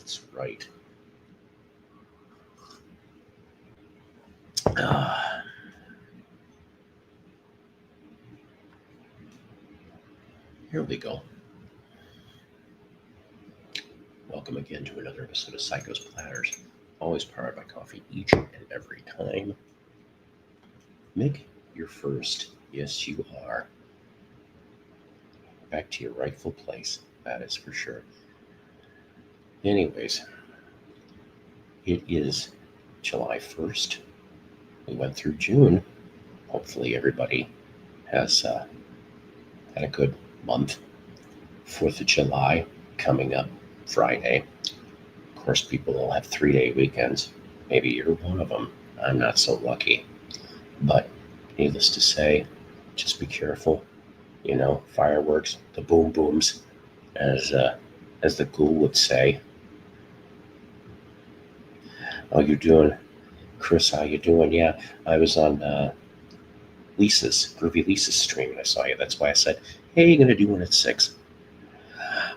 That's right. Ah, here we go. Welcome again to another episode of Psycho's Platters, always powered by coffee each and every time. Mick, you're first. Yes, you are. Back to your rightful place, that is for sure. Anyways, it is July 1st. We went through June. Hopefully, everybody has had a good month. 4th of July coming up Friday. Of course, people will have 3-day weekends. Maybe you're one of them. I'm not so lucky. But needless to say, just be careful. You know, fireworks, the boom booms, as the ghoul would say. How you doing, Chris? How you doing? Yeah, I was on Groovy Lisa's stream, and I saw you. That's why I said, "Hey, you're gonna do one at 6."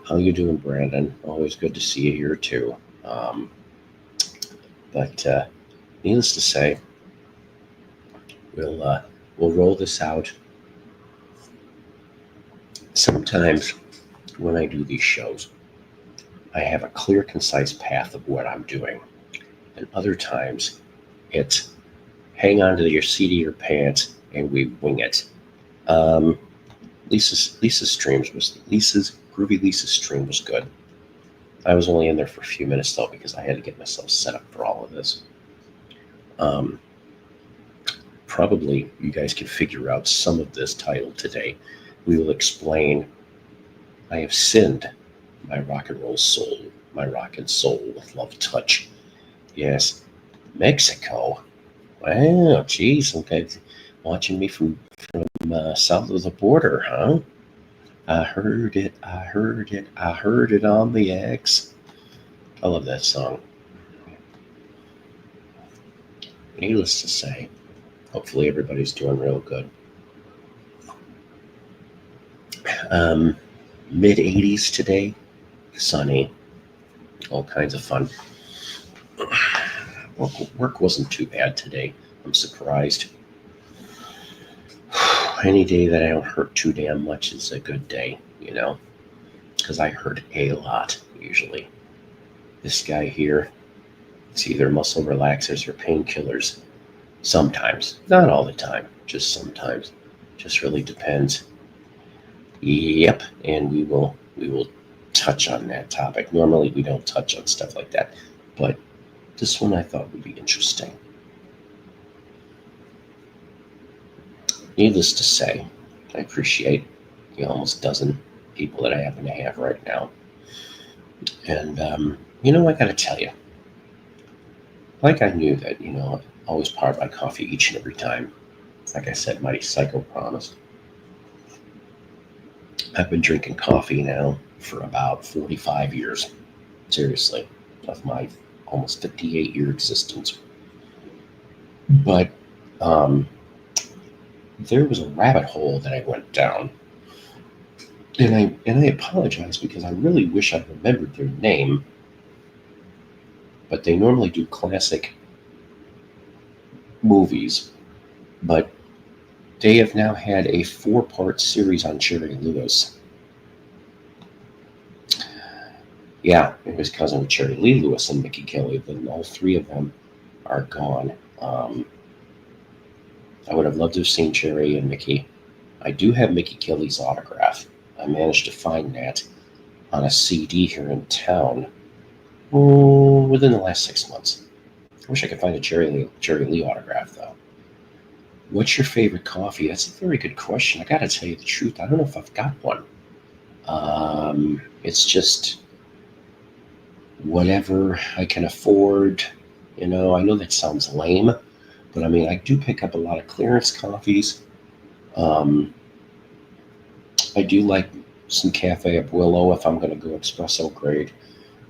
How you doing, Brandon? Always good to see you here too. But needless to say, we'll roll this out. Sometimes when I do these shows, I have a clear, concise path of what I'm doing, and other times it's hang on to your seat of your pants and we wing it. Lisa's Groovy Lisa's stream was good. I was only in there for a few minutes though because I had to get myself set up for all of this. Probably you guys can figure out some of this title today. We will explain I have sinned my rock and roll soul, my rock and soul with love touch. Yes, Mexico. Wow, geez, some guys watching me from south of the border, huh? I heard it on the X. I love that song. Needless to say, hopefully everybody's doing real good. Mid-80s today, sunny, all kinds of fun. Work wasn't too bad today. I'm surprised. Any day that I don't hurt too damn much is a good day, you know, because I hurt a lot usually. This guy here, it's either muscle relaxers or painkillers. Sometimes, not all the time, just sometimes. Just really depends. Yep, and we will touch on that topic. Normally we don't touch on stuff like that, but this one I thought would be interesting. Needless to say, I appreciate the almost dozen people that I happen to have right now. And, I got to tell you, like I knew that, always powered by coffee each and every time. Like I said, Mighty Psycho promised. I've been drinking coffee now for about 45 years. Seriously, of my almost 58-year existence. But there was a rabbit hole that I went down. And I apologize because I really wish I remembered their name. But they normally do classic movies. But they have now had a 4-part series on Jerry Lewis. Yeah, it was cousin of Jerry Lee Lewis and Mickey Kelly. Then all 3 of them are gone. I would have loved to have seen Jerry and Mickey. I do have Mickey Kelly's autograph. I managed to find that on a CD here in town within the last 6 months. I wish I could find a Jerry Lee autograph, though. What's your favorite coffee? That's a very good question. I got to tell you the truth. I don't know if I've got one. It's just whatever I can afford. I know that sounds lame, but I do pick up a lot of clearance coffees. I do like some Cafe Abuelo if I'm going to go espresso grade.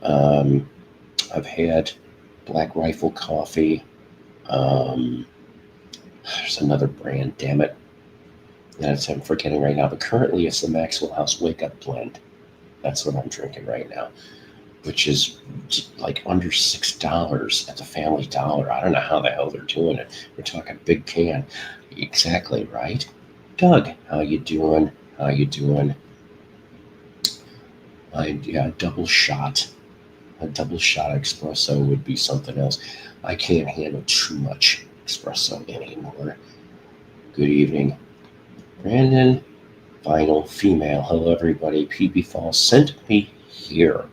I've had Black Rifle coffee. There's another brand, damn it. I'm forgetting right now, but currently it's the Maxwell House Wake Up Blend. That's what I'm drinking right now, which is like under $6 at the Family Dollar. I don't know how the hell they're doing it. We're talking big can. Exactly right. Doug, how you doing? How you doing? Yeah, a double shot espresso would be something else. I can't handle too much espresso anymore. Good evening, Brandon. Final female. Hello, everybody. PB Falls sent me here.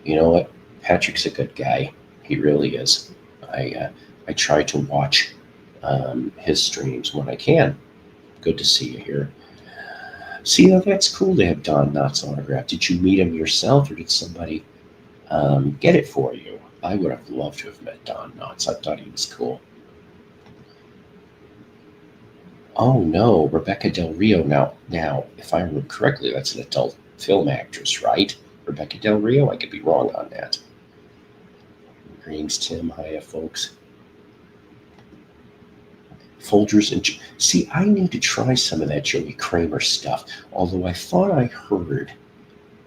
You know what? Patrick's a good guy. He really is. I try to watch his streams when I can. Good to see you here. See, that's cool to have Don Knotts autograph. Did you meet him yourself, or did somebody get it for you? I would have loved to have met Don Knotts. I thought he was cool. Oh no, Rebecca Del Rio. Now, if I remember correctly, that's an adult film actress, right? Rebecca Del Rio. I could be wrong on that. Greetings, Tim. Hiya, folks. Folgers and see, I need to try some of that Joey Kramer stuff. Although I thought I heard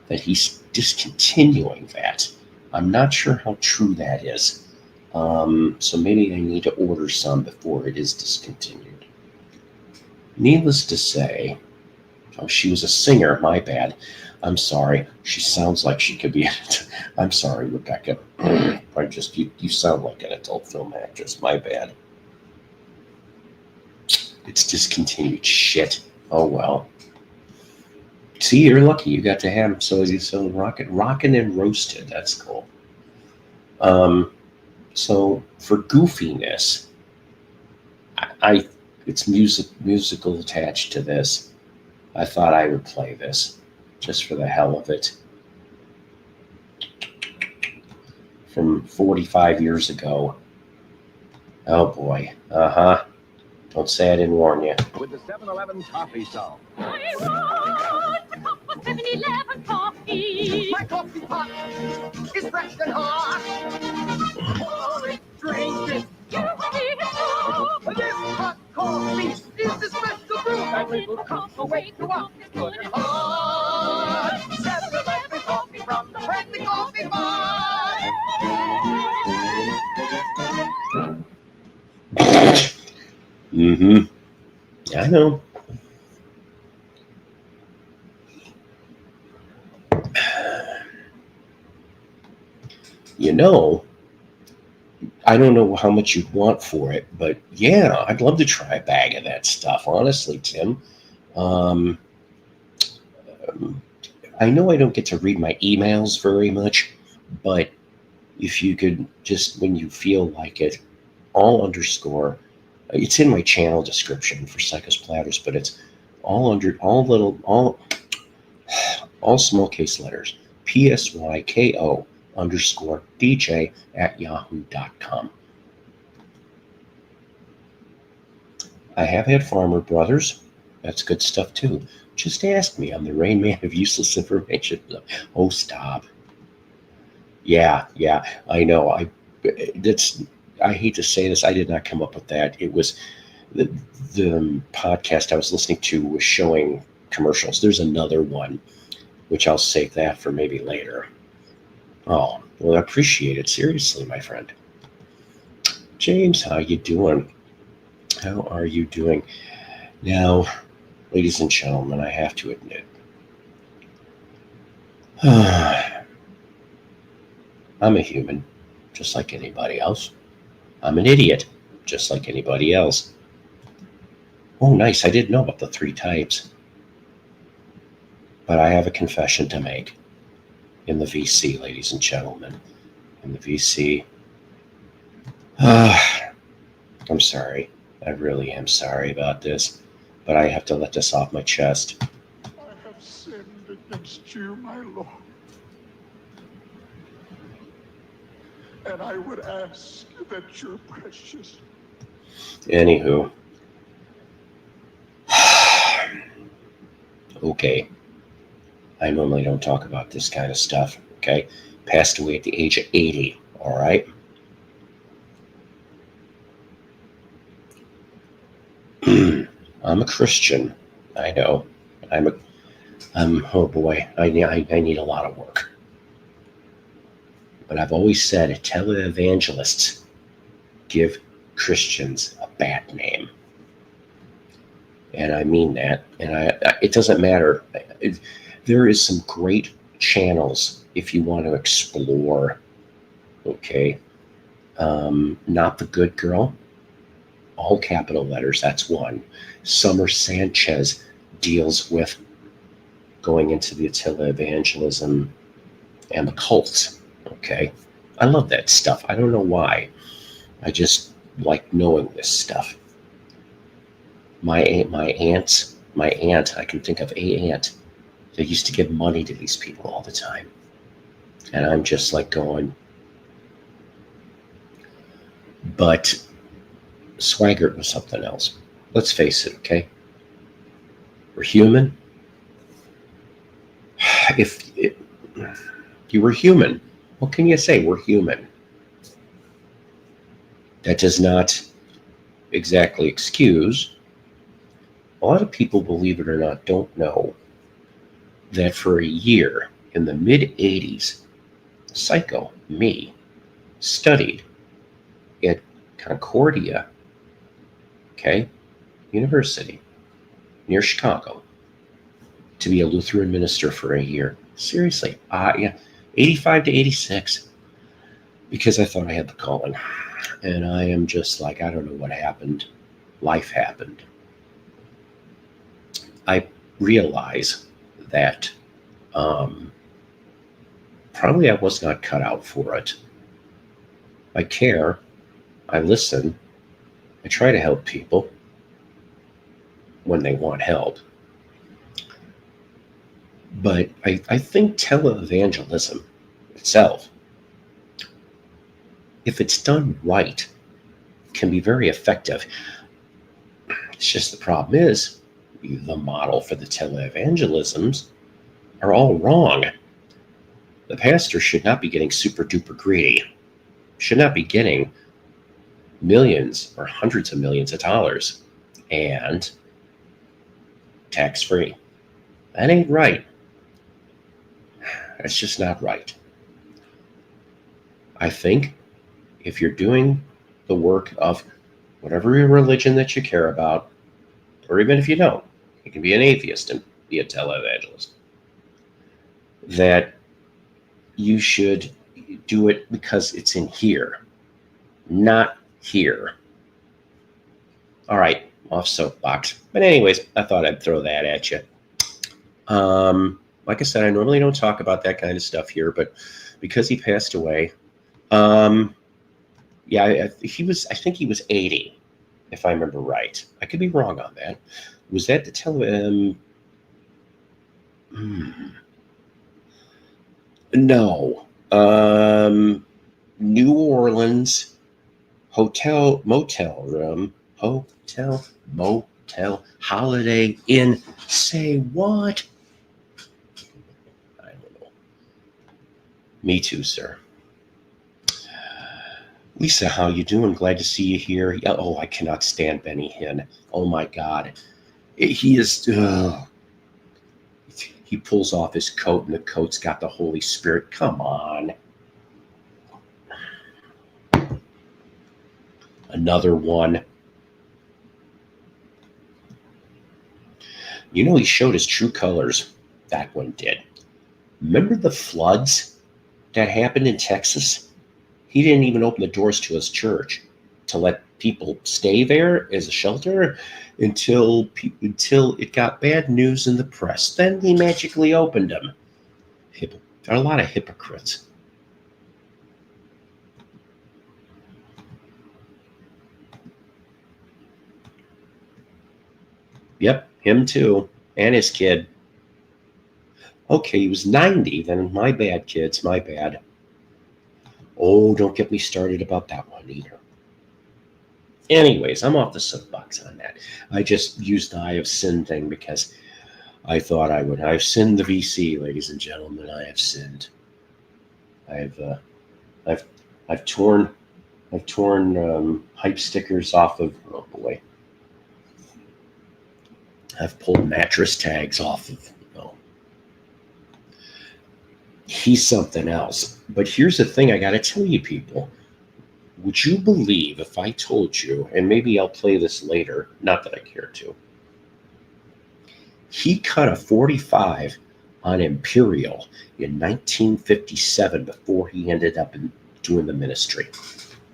that he's discontinuing that. I'm not sure how true that is. So maybe I need to order some before it is discontinued. Needless to say, oh, she was a singer. My bad. I'm sorry. She sounds like she could be. I'm sorry, Rebecca. You sound like an adult film actress. My bad. It's discontinued. Shit. Oh well. See, you're lucky. You got to have him. So he's still rockin' and roasted. That's cool. So for goofiness, it's musical attached to this. I thought I would play this just for the hell of it. From 45 years ago. Oh boy. Don't say I didn't warn you. With the 7-Eleven coffee song. I want a cup of 7-Eleven coffee. My coffee pot is fresh and hot. Pour it, drink it. You need to This hot coffee is the special brew. That little cup away to up is good and hot. 7-Eleven coffee from the friendly coffee pot. I know. You know, I don't know how much you'd want for it, but yeah, I'd love to try a bag of that stuff, honestly, Tim. I know I don't get to read my emails very much, but if you could just, when you feel like it, it's in my channel description for Psychos Platters, but it's all small case letters, PSYKO_DJ@yahoo.com. I have had Farmer Brothers. That's good stuff too. Just ask me. I'm the Rain Man of useless information. Oh, stop. Yeah, I know. I hate to say this. I did not come up with that. It was the podcast I was listening to was showing commercials. There's another one, which I'll save that for maybe later. Oh, well, I appreciate it. Seriously, my friend. James, how you doing? How are you doing? Now, ladies and gentlemen, I have to admit, I'm a human, just like anybody else. I'm an idiot, just like anybody else. Oh, nice. I didn't know about the 3 types. But I have a confession to make in the VC, ladies and gentlemen. In the VC. I'm sorry. I really am sorry about this. But I have to let this off my chest. I have sinned against you, my Lord. And I would ask that your precious... Anywho. Okay. I normally don't talk about this kind of stuff, okay? Passed away at the age of 80, all right? I'm a Christian. I know. Oh boy, I need a lot of work. But I've always said televangelists give Christians a bad name. And I mean that. And it doesn't matter. There is some great channels if you want to explore. Okay. Not the Good Girl. All capital letters. That's one. Summer Sanchez deals with going into the Attila evangelism and the cults. Okay. I love that stuff. I don't know why. I just like knowing this stuff. My aunt, I can think of a aunt that used to give money to these people all the time. And I'm just like going, but Swaggart was something else. Let's face it, okay? We're human. If you were human, what can you say? We're human. That does not exactly excuse. A lot of people, believe it or not, don't know that for a year in the mid-'80s, Psycho, me, studied at Concordia, okay, University, near Chicago, to be a Lutheran minister for a year. Seriously, 85 to 86, because I thought I had the calling. And I am just like, I don't know what happened. Life happened. I realize that probably I was not cut out for it. I care. I listen. I try to help people when they want help. But I think televangelism itself, if it's done right, can be very effective. It's just the problem is the model for the televangelisms are all wrong. The pastor should not be getting super duper greedy, should not be getting millions or hundreds of millions of dollars and tax free. That ain't right. That's just not right. I think if you're doing the work of whatever religion that you care about, or even if you don't, you can be an atheist and be a televangelist, that you should do it because it's in here, not here. All right, off soapbox. But anyways, I thought I'd throw that at you. Like I said, I normally don't talk about that kind of stuff here, but because he passed away, I think he was 80, if I remember right. I could be wrong on that. Was that the No. New Orleans Hotel Motel Holiday Inn. Say what? I don't know. Me too, sir. Lisa, how you doing? Glad to see you here. Oh, I cannot stand Benny Hinn. Oh my God. He is, he pulls off his coat and the coat's got the Holy Spirit. Come on. Another one. You know, he showed his true colors. That one did. Remember the floods that happened in Texas? He didn't even open the doors to his church to let people stay there as a shelter until it got bad news in the press. Then he magically opened them. There are a lot of hypocrites. Yep, him too, and his kid. Okay, he was 90, then my bad, kids, my bad. Oh, don't get me started about that one either. Anyways, I'm off the soapbox on that. I just used the I have sinned thing because I thought I would. I've sinned the VC, ladies and gentlemen. I have sinned. I've torn hype stickers off of. Oh boy. I've pulled mattress tags off of. He's something else. But here's the thing I got to tell you, people. Would you believe if I told you, and maybe I'll play this later, not that I care to, he cut a 45 on Imperial in 1957 before he ended up doing the ministry.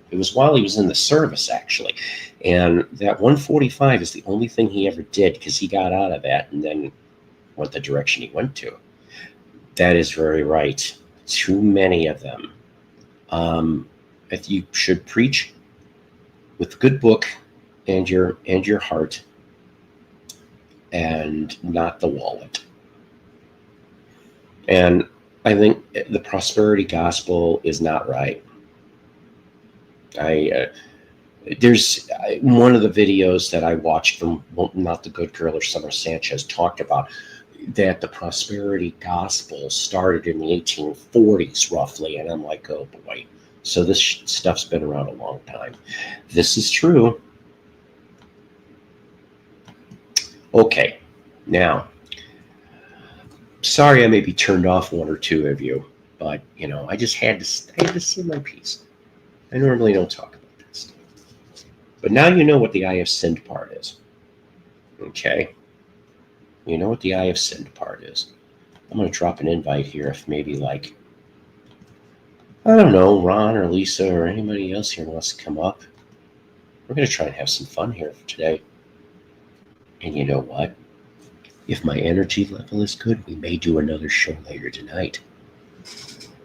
It was while he was in the service, actually. And that 145 is the only thing he ever did because he got out of that and then went the direction he went to. That is very right. Too many of them. If you should preach with good book and your heart and not the wallet. And I think the prosperity gospel is not right. There's one of the videos that I watched from Not the Good Girl or Summer Sanchez talked about that the prosperity gospel started in the 1840s roughly, and I'm like, oh boy. So this stuff's been around a long time. This is true. Okay, now, sorry I maybe turned off one or two of you, but I just had to say my piece. I normally don't talk about this, but now you know what the I have sinned part is. Okay, you know what the I have sinned part is. I'm going to drop an invite here if maybe like, I don't know, Ron or Lisa or anybody else here wants to come up. We're going to try and have some fun here for today. And you know what? If my energy level is good, we may do another show later tonight.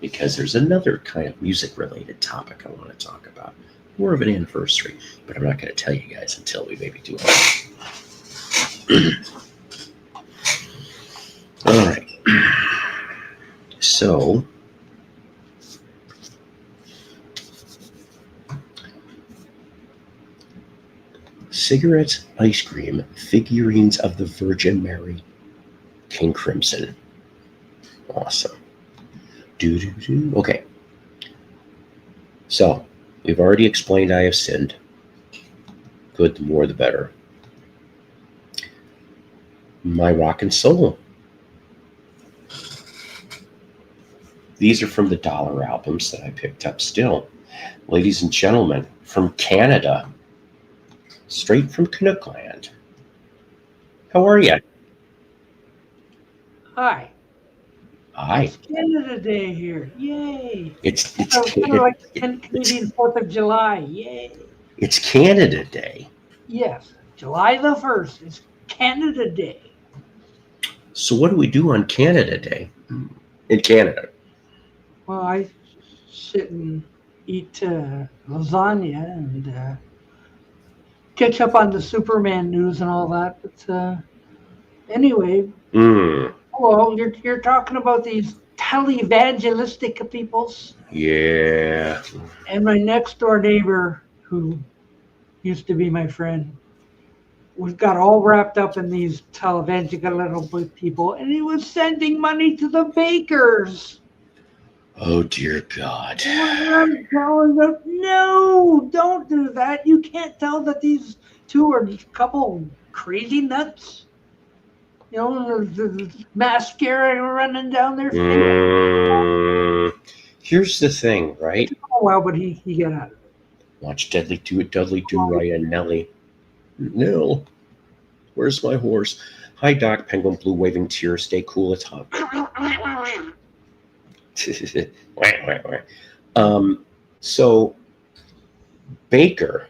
Because there's another kind of music-related topic I want to talk about. More of an anniversary. But I'm not going to tell you guys until we maybe do it. All right. So... cigarettes, ice cream, figurines of the Virgin Mary, King Crimson. Awesome. Okay. So, we've already explained I have sinned. Good, the more the better. My rock and soul. These are from the Dollar albums that I picked up still. Ladies and gentlemen, from Canada. Straight from Canuckland. How are you? Hi. Hi. It's Canada Day here. Yay. It's kind of like Canadian 4th of July. Yay. It's Canada Day. Yes. July the 1st. It's Canada Day. So what do we do on Canada Day in Canada? Well, I sit and eat lasagna and catch up on the Superman news and all that. But anyway, hello, you're talking about these televangelistic peoples. Yeah. And my next door neighbor, who used to be my friend, got all wrapped up in these televangelical people, and he was sending money to the bakers. Oh, dear God. I'm telling them, no, don't do that. You can't tell that these two are a couple crazy nuts. You know, the mascara running down their face. Here's the thing, right? Oh, well, but he got out of it. Watch Dudley do it, Dudley do right, and Nellie. Nell, where's my horse? Hi, Doc, Penguin, Blue, waving tears. Stay cool, it's hot. So Baker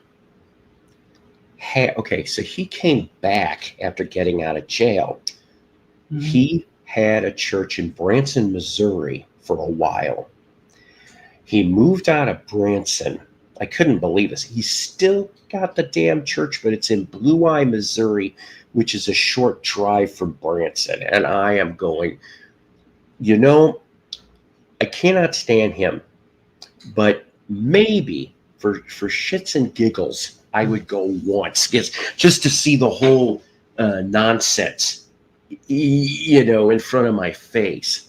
so he came back after getting out of jail. Mm-hmm. He had a church in Branson, Missouri for a while. He moved out of Branson. I couldn't believe this. He still got the damn church, but it's in Blue Eye, Missouri, which is a short drive from Branson. And I am going, I cannot stand him, but maybe for shits and giggles, I would go once just to see the whole nonsense, in front of my face.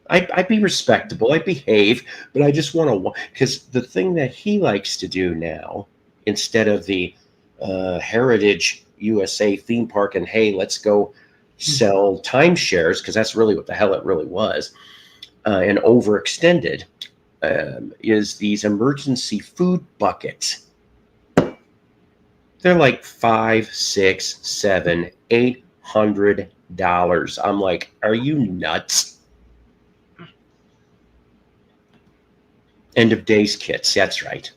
I'd be respectable, I'd behave, but I just want to, because the thing that he likes to do now, instead of the Heritage USA theme park and, hey, let's go sell timeshares, because that's really what the hell it really was. and overextended is these emergency food buckets. They're like $5, $6, $7, $800. I'm like, are you nuts? End of days kits. That's right.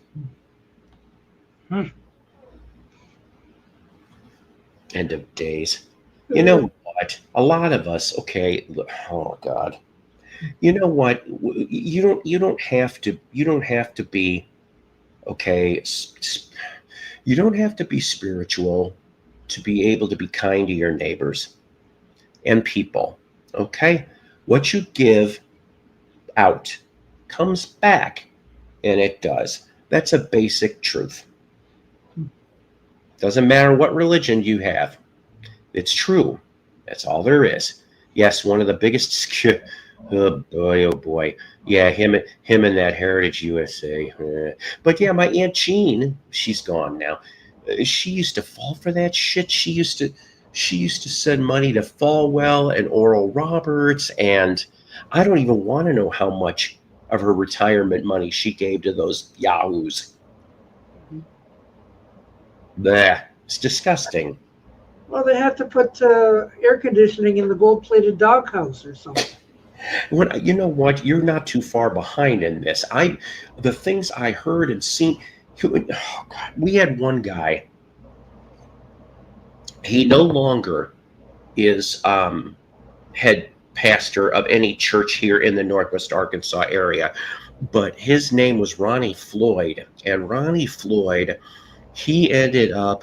End of days. You know what? A lot of us, okay. Oh God. You know what? You don't have to be, okay. You don't have to be spiritual to be able to be kind to your neighbors and people. Okay? What you give out comes back, and it does. That's a basic truth. Doesn't matter what religion you have. It's true. That's all there is. Yes, one of the biggest oh boy. Yeah, him and that Heritage USA. But yeah, my Aunt Jean, she's gone now. She used to fall for that shit. She used to send money to Falwell and Oral Roberts, and I don't even want to know how much of her retirement money she gave to those yahoos. Bleh, it's disgusting. Well, they have to put air conditioning in the gold-plated doghouse or something. You know what? You're not too far behind in this. The things I heard and seen. Oh God, we had one guy. He no longer is head pastor of any church here in the Northwest Arkansas area, but his name was Ronnie Floyd, and Ronnie Floyd, he ended up.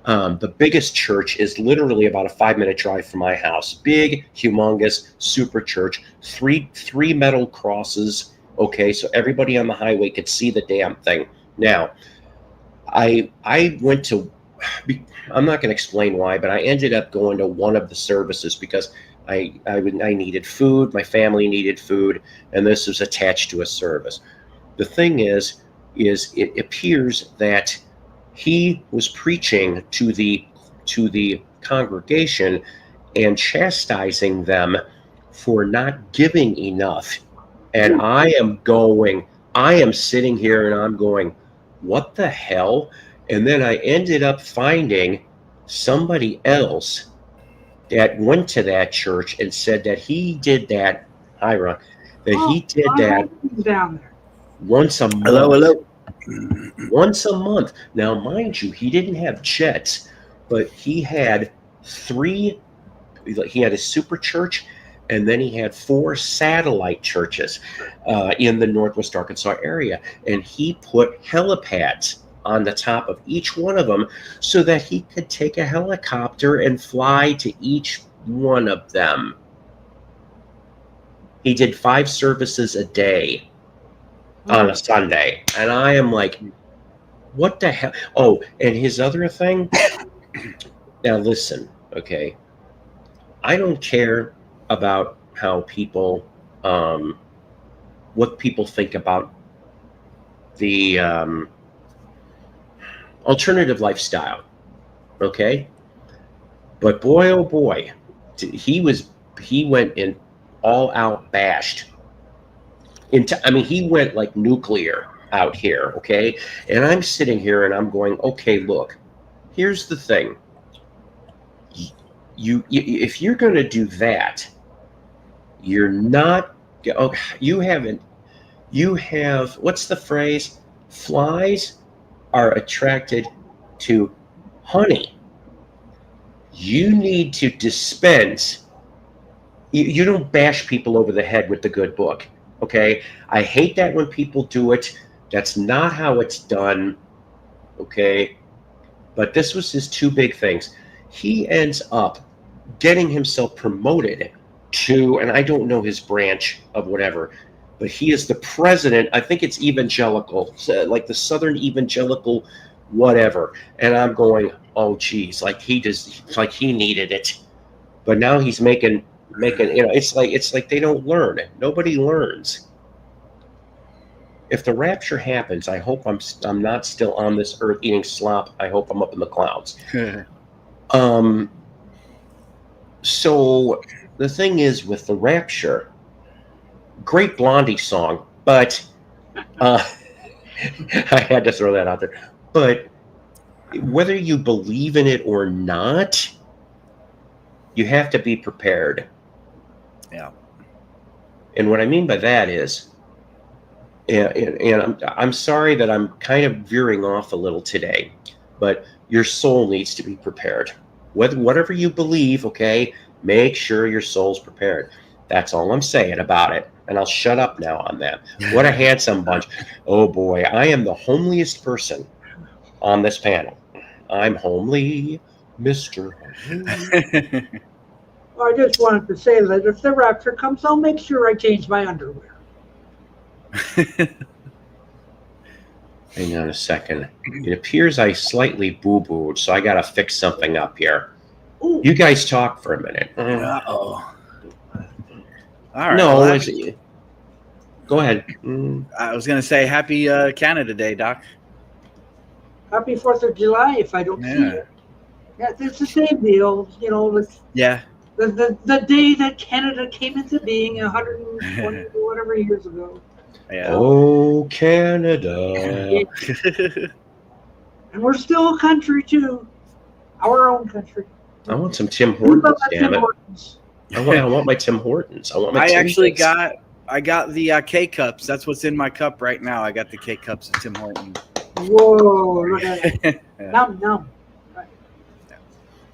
The biggest church is literally about a 5-minute drive from my house. Big, humongous, super church. Three metal crosses. Okay, so everybody on the highway could see the damn thing. Now, I went to. I'm not going to explain why, but I ended up going to one of the services because I needed food. My family needed food, and this was attached to a service. The thing is it appears that he was preaching to the congregation and chastising them for not giving enough. And I am sitting here and I'm going, what the hell? And then I ended up finding somebody else that went to that church and said that he did that, Ira, he did that down there once a month. Hello. Once a month. Now, mind you, he didn't have jets, but he had he had a super church, and then he had 4 satellite churches in the Northwest Arkansas area. And he put helipads on the top of each one of them so that he could take a helicopter and fly to each one of them. He did 5 services a day on a Sunday, and I am like, what the hell? Oh, and his other thing. Now listen, okay, I don't care about how people what people think about the alternative lifestyle, okay, but boy, oh boy, he went in all out bashed. He went like nuclear out here, okay? And I'm sitting here and I'm going, okay, look, here's the thing. You if you're going to do that, you're not. Oh, you have what's the phrase? Flies are attracted to honey. You need to dispense. You don't bash people over the head with the good book. Okay, I hate that when people do it. That's not how it's done. Okay, but this was his 2 big things. He ends up getting himself promoted to, and I don't know his branch of whatever, but he is the president. I think it's evangelical, like the Southern Evangelical, whatever. And I'm going, oh geez, like he needed it, but now he's making. It's like they don't learn. Nobody learns. If the rapture happens, I hope I'm not still on this earth eating slop. I hope I'm up in the clouds. So the thing is with the rapture, great Blondie song, but I had to throw that out there. But whether you believe in it or not, you have to be prepared. Yeah. And what I mean by that is, and I'm sorry that I'm kind of veering off a little today, but your soul needs to be prepared. Whatever you believe, okay, make sure your soul's prepared. That's all I'm saying about it. And I'll shut up now on that. What a handsome bunch. Oh boy, I am the homeliest person on this panel. I'm homely, Mr. Homely. I just wanted to say that if the rapture comes, I'll make sure I change my underwear. Hang on a second. It appears I slightly boo-booed, so I got to fix something up here. Ooh. You guys talk for a minute. Uh-oh. All right. No, well, go ahead. I was going to say happy Canada Day, Doc. Happy 4th of July if I don't see you. Yeah, it's the same deal. You know, Yeah. the day that Canada came into being 120 whatever years ago. Yeah. Oh, Canada. And we're still a country, too. Our own country. I want some Tim We love Hortons, that damn Tim it. Hortons. I want my Tim Hortons. I want my I Tim actually Hortons. got the K-Cups. That's what's in my cup right now. I got the K-Cups of Tim Hortons. Whoa, look at that. Yeah. Num.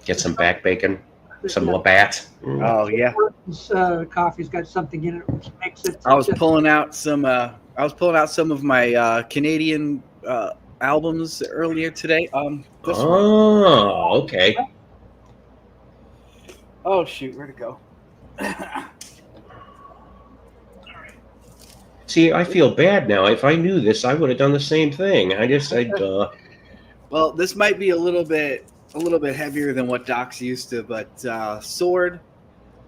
Get some back bacon, some Labatt. Oh, yeah. Hortons coffee's got something in it which makes it. I was pulling out some of my Canadian albums earlier today. This one. Oh, okay. Oh shoot, where'd it go? See, I feel bad now. If I knew this, I would have done the same thing. Well, this might be a little bit heavier than what Doc's used to, but Sword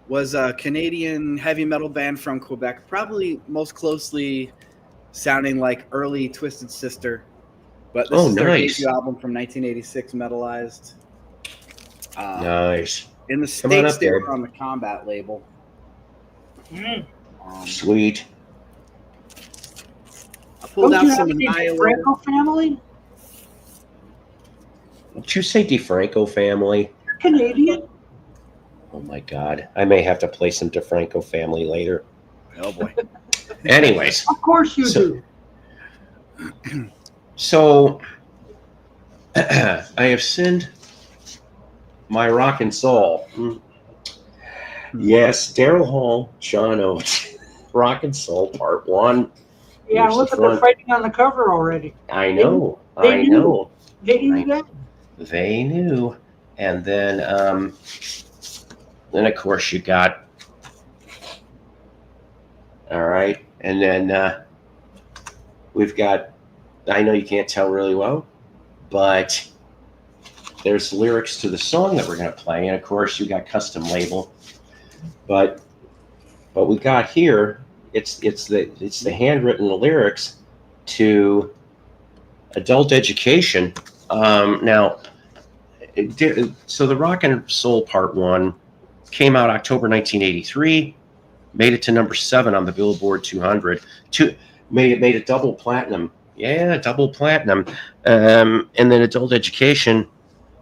was a Canadian heavy metal band from Quebec, probably most closely sounding like early Twisted Sister. But this is their nice. debut album from 1986, Metalized. Nice. In the Come on States, up, they Dave. were on the Combat label. Sweet. I pulled Don't out you have some any Annihilator. Franco family? Did you say DeFranco family? You're Canadian? Oh my God. I may have to play some DeFranco family later. Oh boy. Anyways, Of course you So- do. so I have sinned my rock and soul. Yes, Daryl Hall, John Oates, Rock and Soul Part 1. Yeah, Here's look the at the front. fighting on the cover already. I know. They I knew. know. They knew that. They knew. And then of course you got, all right. And then we've got, I know you can't tell really well, but there's lyrics to the song that we're going to play. And of course you got custom label, but we got here, it's the handwritten lyrics to Adult Education. Now, so the Rock and Soul Part 1 came out October 1983, made it to number 7 on the Billboard 200. Made it double platinum. Yeah, double platinum. And then Adult Education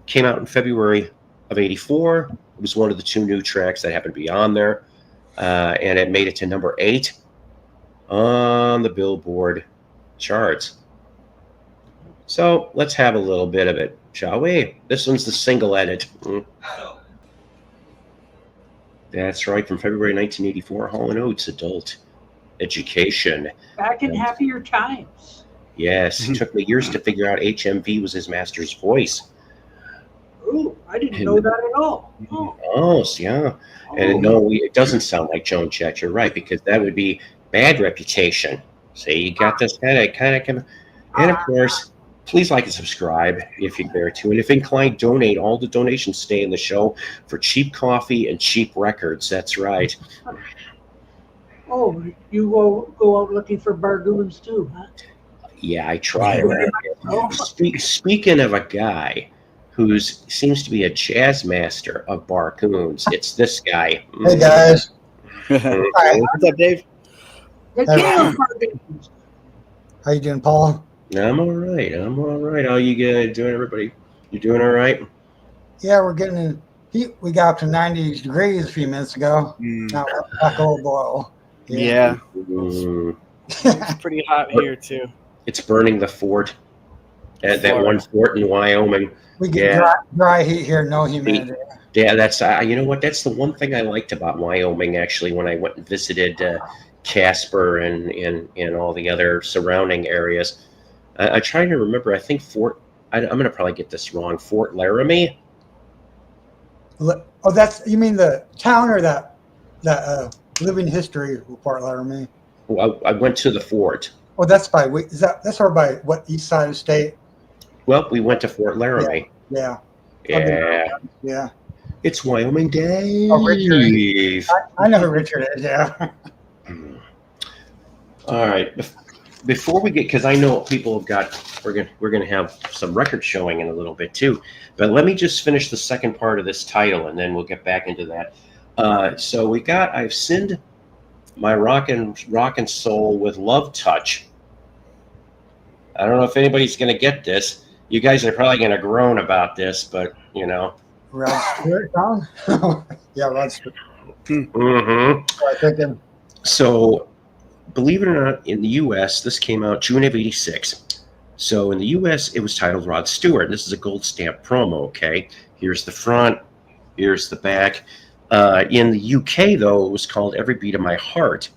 came out in February of 84. It was one of the 2 new tracks that happened to be on there. And it made it to number 8 on the Billboard charts. So let's have a little bit of it, shall we? This one's the single edit. That's right, from February 1984, Hall & Oates, Adult Education. Back in happier times. Yes, it took me years to figure out HMV was his master's voice. Ooh, I didn't know that at all. Oh, Oh, yeah. And no, it doesn't sound like Joan Jett. You're right, because that would be bad reputation. See, you got this kind of. And of course, please like and subscribe if you dare to. And if inclined, donate. All the donations stay in the show for cheap coffee and cheap records. That's right. oh, you go out looking for bargoons too, huh? Yeah, I try. Right? Oh, Speaking of a guy who seems to be a jazz master of barcoons, it's this guy. Hey guys, What's up, Dave? The king of cartoons. How you doing, Paul? I'm all right. I'm all right. How you guys doing, everybody? You doing all right? Yeah, we're getting in heat. We got up to 90 degrees a few minutes ago. Now we're back a little below. Yeah, Mm, it's pretty hot here too. it's burning the fort. That Florida. one fort in Wyoming. We get Yeah. dry heat here, no humidity. Yeah, that's you know what? That's the one thing I liked about Wyoming. Actually, when I went and visited Casper and all the other surrounding areas, I try to remember. I think Fort. I'm going to probably get this wrong. Fort Laramie. Oh, that's you mean the town or that living history report, Laramie? Well, I went to the fort. Oh, that's that's over by what east side of the state? Well, we went to Fort Laramie. Yeah, Yeah, it's Wyoming Day. Oh, Richard. I know who Richard is. Yeah. All right. Before we get, because I know people have got, we're gonna have some record showing in a little bit too. But let me just finish the second part of this title, and then we'll get back into that. So I've sinned my rock and soul with Love Touch. I don't know if anybody's gonna get this. You guys are probably gonna groan about this, but you know. Rod Stewart song? Yeah, Rod Stewart. Mm-hmm. I think So, believe it or not, in the U.S., this came out June of '86. So in the U.S., it was titled Rod Stewart. This is a gold stamp promo. Okay, here's the front, here's the back. In the U.K., though, it was called Every Beat of My Heart.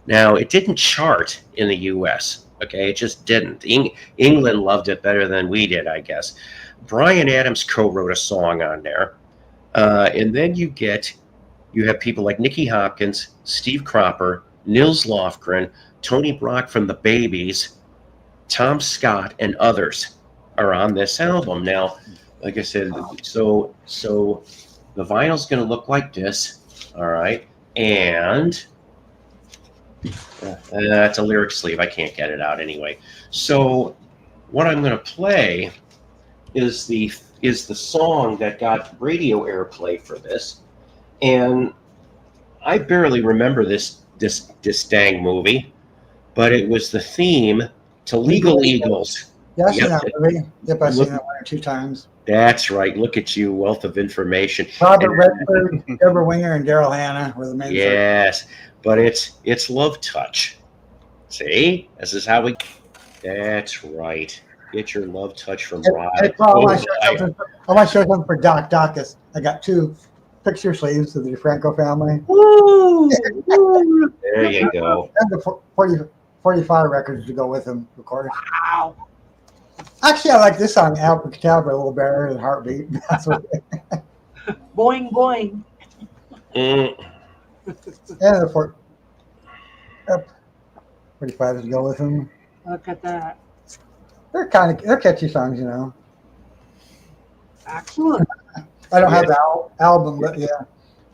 Now, it didn't chart in the U.S. Okay, it just didn't. England loved it better than we did, I guess. Bryan Adams co-wrote a song on there, and then you have people like Nicky Hopkins, Steve Cropper, Nils Lofgren, Tony Brock from the Babies, Tom Scott, and others are on this album. Now, like I said, so the vinyl's going to look like this, all right? And that's a lyric sleeve. I can't get it out anyway. So what I'm going to play is the song that got radio airplay for this, and I barely remember this dang movie, but it was the theme to Legal Eagles. Yeah, I've seen Yep. that movie. Yep, I've seen that one or two times. That's right. Look at you, wealth of information. Robert And- Redford, Deborah Winger, and Daryl Hannah were the main. Yes, but it's Love Touch. See, this is how we. That's right. Get your Love Touch from Rod. Hey, Paul, I want to show something for Doc Dacus. I got two picture sleeves of the DeFranco family Woo! Woo! There you go. and the 45 records to go with them, of course. Wow. Actually, I like this song, Abracadabra, a little better than Heartbeat. That's what, Boing, boing. Mm, and the 45 to go with them. Look at that. They're catchy songs, you know. Excellent. I don't have the album, but yeah,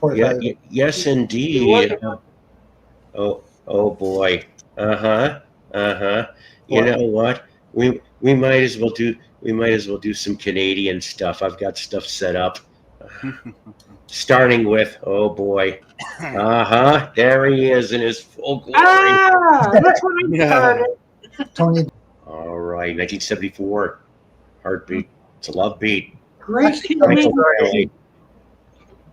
45. yes, indeed. Oh boy. You know what? We might as well do some Canadian stuff. I've got stuff set up. Starting with, oh boy. There he is in his full glory. That's when I started. Tony, All right, 1974. Heartbeat. It's a love beat. Great Michael Canadian. Bublé.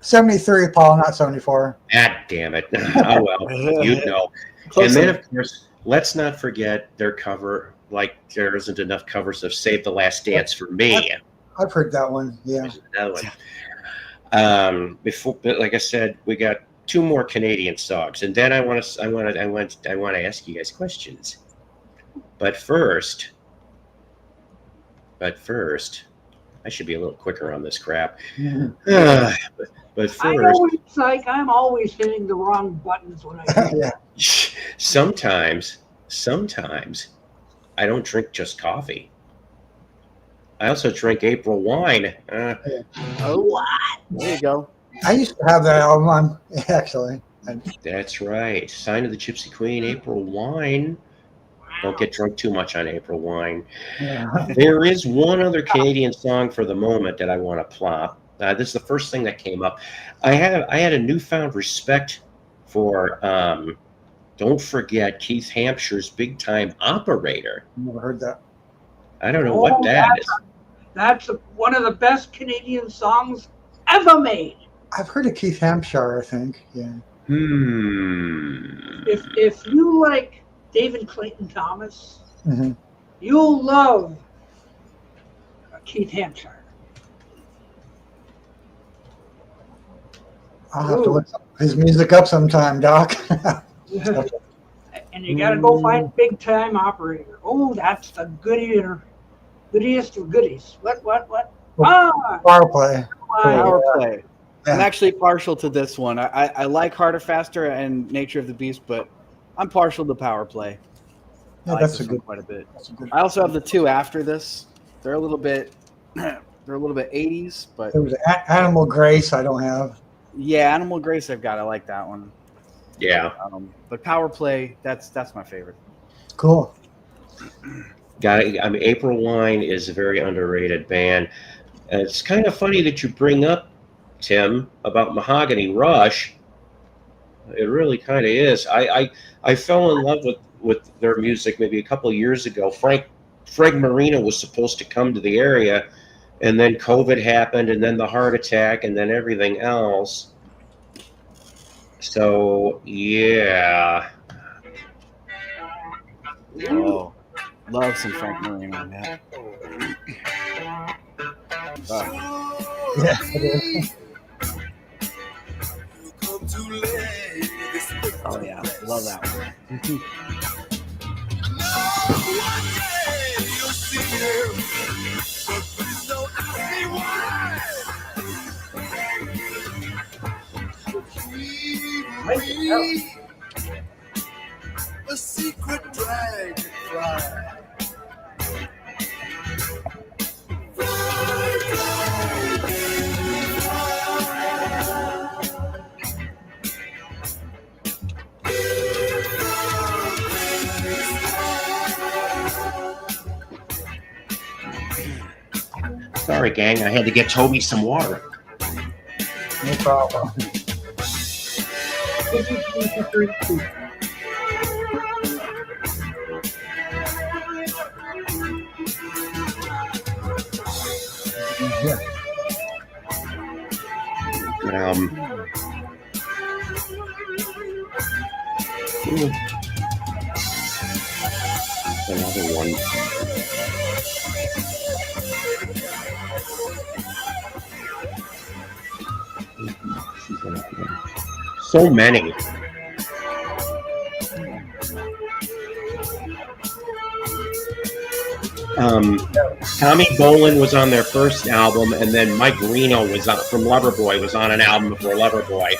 73, Paul, not 74. God damn it. Oh well, you know. And then of course, let's not forget their cover. Like there isn't enough covers of "Save the Last Dance" for me. I've heard that one. Yeah. There's another one. Before, but like I said, we got two more Canadian songs, and then I want to ask you guys questions. But first, I should be a little quicker on this crap. But I first, know what it's like. I'm always hitting the wrong buttons when I do. Yeah. sometimes I don't drink just coffee. I also drink April wine. Oh, there you go. I used to have that album on, actually. That's right. Sign of the Gypsy Queen, April wine. Don't get drunk too much on April wine. Yeah. There is one other Canadian song for the moment that I want to plop. This is the first thing that came up. I had a newfound respect for don't forget Keith Hampshire's Big Time Operator. Never heard that. I don't know what that is. That's one of the best Canadian songs ever made. I've heard of Keith Hampshire, I think. Yeah. If you like David Clayton Thomas, Hmm. you'll love Keith Hampshire. I'll have to look his music up sometime, Doc. And you got to go find Big Time Operator. Oh, that's the goodiest of goodies. What? Ah, Power play. Power play. I'm Yeah. actually partial to this one. I like Harder, Faster, and Nature of the Beast, but I'm partial to Power Play. I Yeah, like that's this a one good. quite a bit. That's a good. I also have the two after this. They're a little bit 80s, but There was Animal Grace. I don't have. yeah, Animal Grace I've got. I like that one. Yeah. But Power Play, that's my favorite. Cool. I mean, April Wine is a very underrated band. And it's kind of funny that you bring up, Tim, about Mahogany Rush. It really kind of is. I fell in love with their music maybe a couple of years ago. Frank Marino was supposed to come to the area, and then COVID happened, and then the heart attack, and then everything else. So, yeah. Oh, love some Frank Marino. Yeah. Yeah. It is. Oh yeah, love that one. A secret dragonfly. Sorry, gang. I had to get Toby some water. No problem. Yeah. Another one. So many. Tommy Bolin was on their first album, and then Mike Reno was on, from Loverboy was on an album before Loverboy.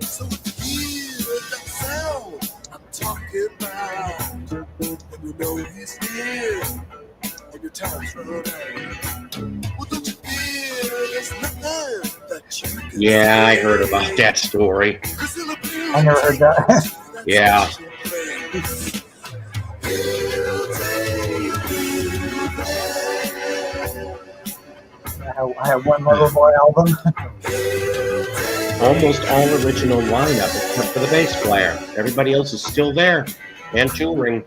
So hear that sound I'm talking about, and you know he's here, and your time's run out. Well, don't you fear there's nothing that you can Yeah, I heard about that story. I never heard that. Yeah. I have one Loverboy album. Almost all original lineup except for the bass player. Everybody else is still there and touring.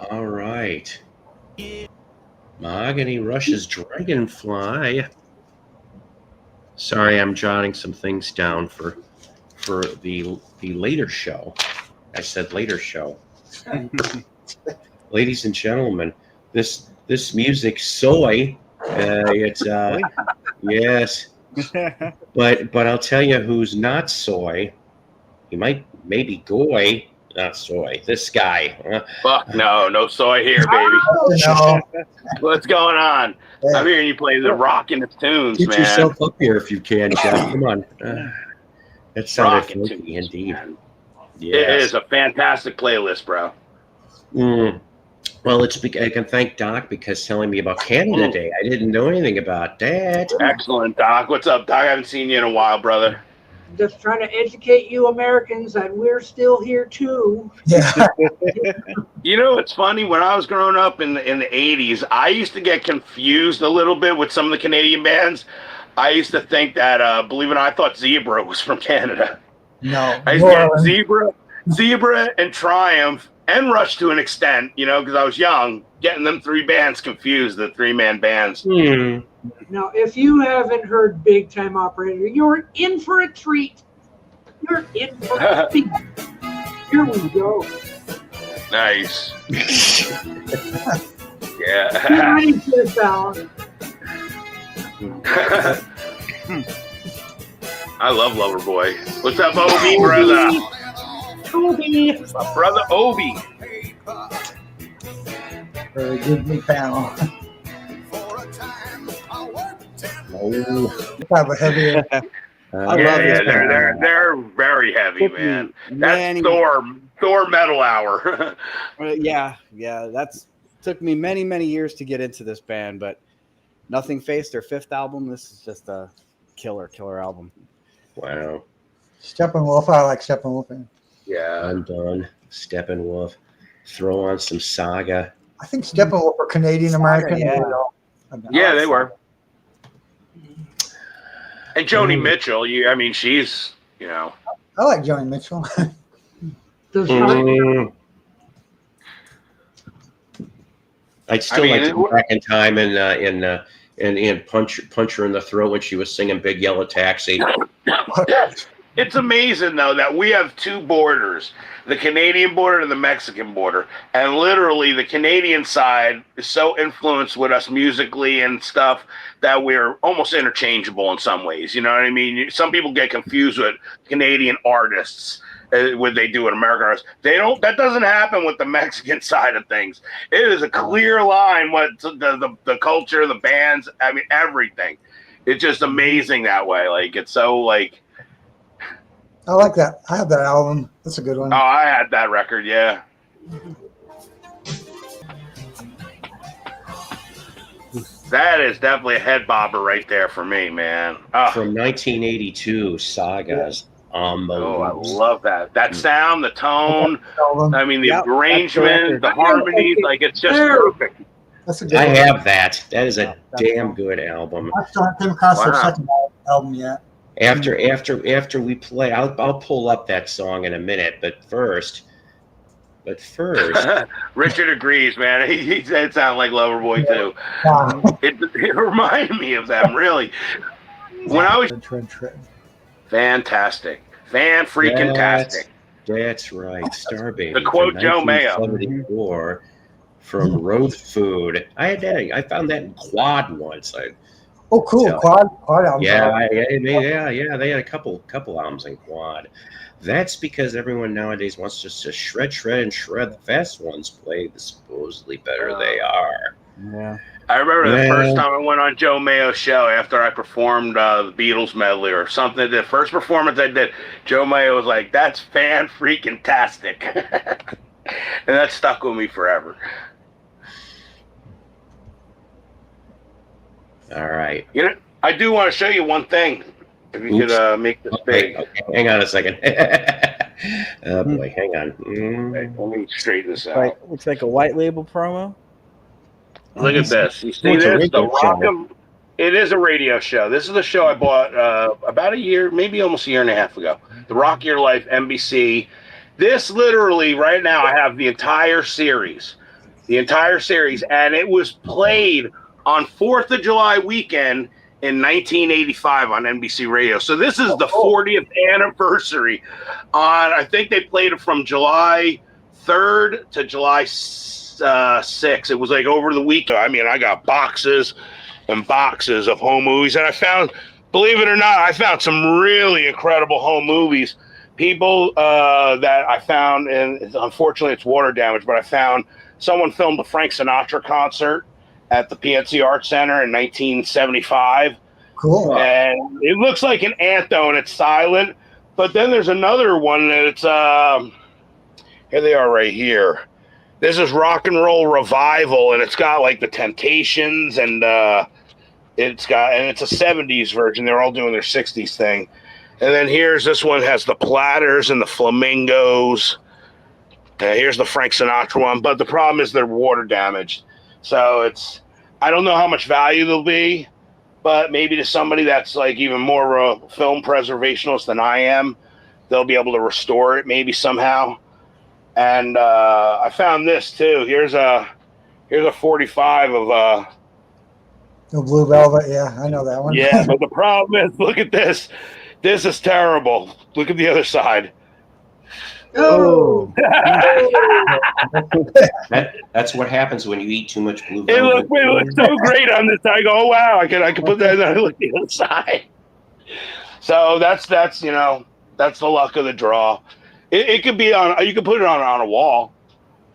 All right. Mahogany Rush's Dragonfly. Sorry, I'm jotting some things down for the later show. I said later show. Ladies and gentlemen, this music, Soy. It's yes, But I'll tell you who's not soy. He maybe goy, not soy. This guy. Fuck no soy here, baby. No. What's going on? Yeah. I'm hearing you play the rock in its tunes, Get man. yourself up here if you can, Jeff. Come on. That sounded Rockin' funky tunes, indeed. man. It Yes. is a fantastic playlist, bro. Well, I can thank Doc because telling me about Canada Day. I didn't know anything about that. Excellent, Doc. What's up, Doc? I haven't seen you in a while, brother. Just trying to educate you Americans that we're still here too. Yeah. You know, it's funny. When I was growing up in the 80s, I used to get confused a little bit with some of the Canadian bands. I used to think that, believe it or not, I thought Zebra was from Canada. No. I used to get Zebra and Triumph and Rush to an extent, you know, because I was young, getting them three bands confused, the three-man bands. Now, if you haven't heard Big Time Operator, you're in for a treat. You're in for a treat. Here we go. Nice. Get Yeah. ready for this, Alan. I love Loverboy. What's up, Obi, brother? Toby. My brother Obi. Very good new panel. Oh, Kind of a heavier. I Yeah, love this they're very heavy, man. That's Thor Metal Hour. Yeah. That's took me many years to get into this band, but Nothing Faced, their fifth album. This is just a killer album. wow. Steppenwolf. I like Steppenwolf. Yeah. Undone. Steppenwolf. Throw on some Saga. I think Steppenwolf are Canadian American. Yeah, they were. And Joni Mitchell, she's, you know. I like Joni Mitchell. Does I'd still like to go back in time and punch her in the throat when she was singing Big Yellow Taxi. It's amazing, though, that we have two borders, the Canadian border and the Mexican border. And literally, the Canadian side is so influenced with us musically and stuff that we're almost interchangeable in some ways. You know what I mean? Some people get confused with Canadian artists when they do an American artist. That doesn't happen with the Mexican side of things. It is a clear line what the culture, the bands, everything. It's just amazing that way. Like, it's so, like... I like that. I have that album. That's a good one. Oh, I had that record, yeah. That is definitely a head bobber right there for me, man. Oh, From 1982, Sagas. I love that. That sound, the tone, Album. the arrangement, the harmonies, like, it's just perfect. That's a good I one. have that. That is a damn good album. I still haven't came across their Wow. second album yet. After we play, I'll pull up that song in a minute. But first, Richard agrees, man. He said it sounded like Loverboy, too. Wow. It reminded me of them, really. When I was... Tread. Fantastic. Fan-freaking-tastic. that's right. Star Baby. To quote Joe Mayo. 1974 from Road Food. I had that. I found that in Quad once. Oh, cool. So- Quad album. Yeah. They had a couple albums in Quad. That's because everyone nowadays wants just to shred the fast ones play the supposedly better they are. Yeah. I remember the Yeah. first time I went on Joe Mayo's show after I performed the Beatles medley or something. The first performance I did, Joe Mayo was like, "That's fan-freaking-tastic." And that stuck with me forever. All right. You know, I do want to show you one thing. If you could make this big. Okay, hang on a second. Oh boy, hang on. Okay, let me straighten this out. Like, looks like a white label promo. Look at this. You see It's a this? The radio show. Rock'em. It is a radio show. This is the show I bought about a year, maybe almost a year and a half ago. The Rock Your Life, NBC. This literally, right now, I have the entire series. And it was played on 4th of July weekend in 1985 on NBC Radio. So this is the 40th anniversary. I think they played it from July 3rd to July 6th. It was like over the weekend. I got boxes and boxes of home movies, and I found believe it or not, I found some really incredible home movies. People that I found, and unfortunately it's water damage, but I found someone filmed a Frank Sinatra concert at the PNC Art Center in 1975. Cool. And it looks like an ant, though, and it's silent. But then there's another one that's, here they are right here. This is Rock and Roll Revival, and it's got like the Temptations, and it's a 70s version. They're all doing their 60s thing. And then this one has the Platters and the Flamingos. Here's the Frank Sinatra one, but the problem is they're water damaged. So I don't know how much value they'll be, but maybe to somebody that's like even more a film preservationist than I am, they'll be able to restore it maybe somehow. And I found this too. Here's a 45 of The Blue Velvet, yeah, I know that one. yeah, but the problem is, look at this. This is terrible. Look at the other side. Oh, That's what happens when you eat too much blue It velvet. looks so great on this. I go, oh wow, I can put that. And I look at the other side. So that's that's the luck of the draw. It could be on. You could put it on a wall.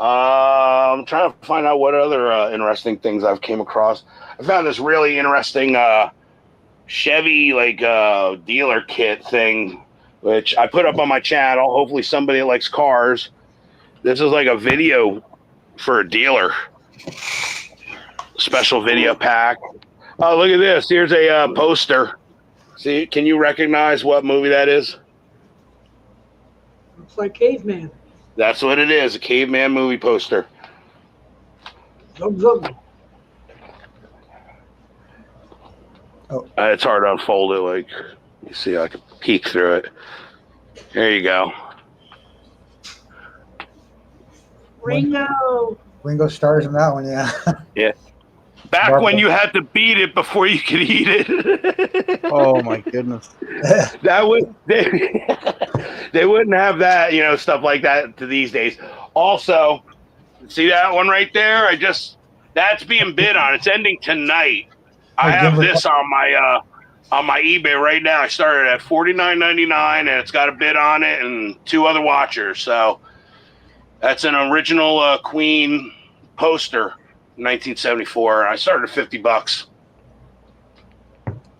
I'm trying to find out what other interesting things I've came across. I found this really interesting Chevy dealer kit thing, which I put up on my channel. Hopefully somebody that likes cars. This is like a video for a dealer. Special video pack. Oh, look at this. Here's a poster. See, can you recognize what movie that is? looks like Caveman. That's what it is, a Caveman movie poster. Zug zug. It's hard to unfold it. Like, you see, I can peek through it. There you go. Ringo. Ringo stars in that one, yeah. Yeah. Back when you had to beat it before you could eat it. Oh my goodness. That would they wouldn't have that, stuff like that to these days. Also, see that one right there? That's being bid on. It's ending tonight. I have this on my eBay right now. I started at $49.99 and it's got a bid on it and 2 other watchers. So that's an original Queen poster, 1974. I started at $50.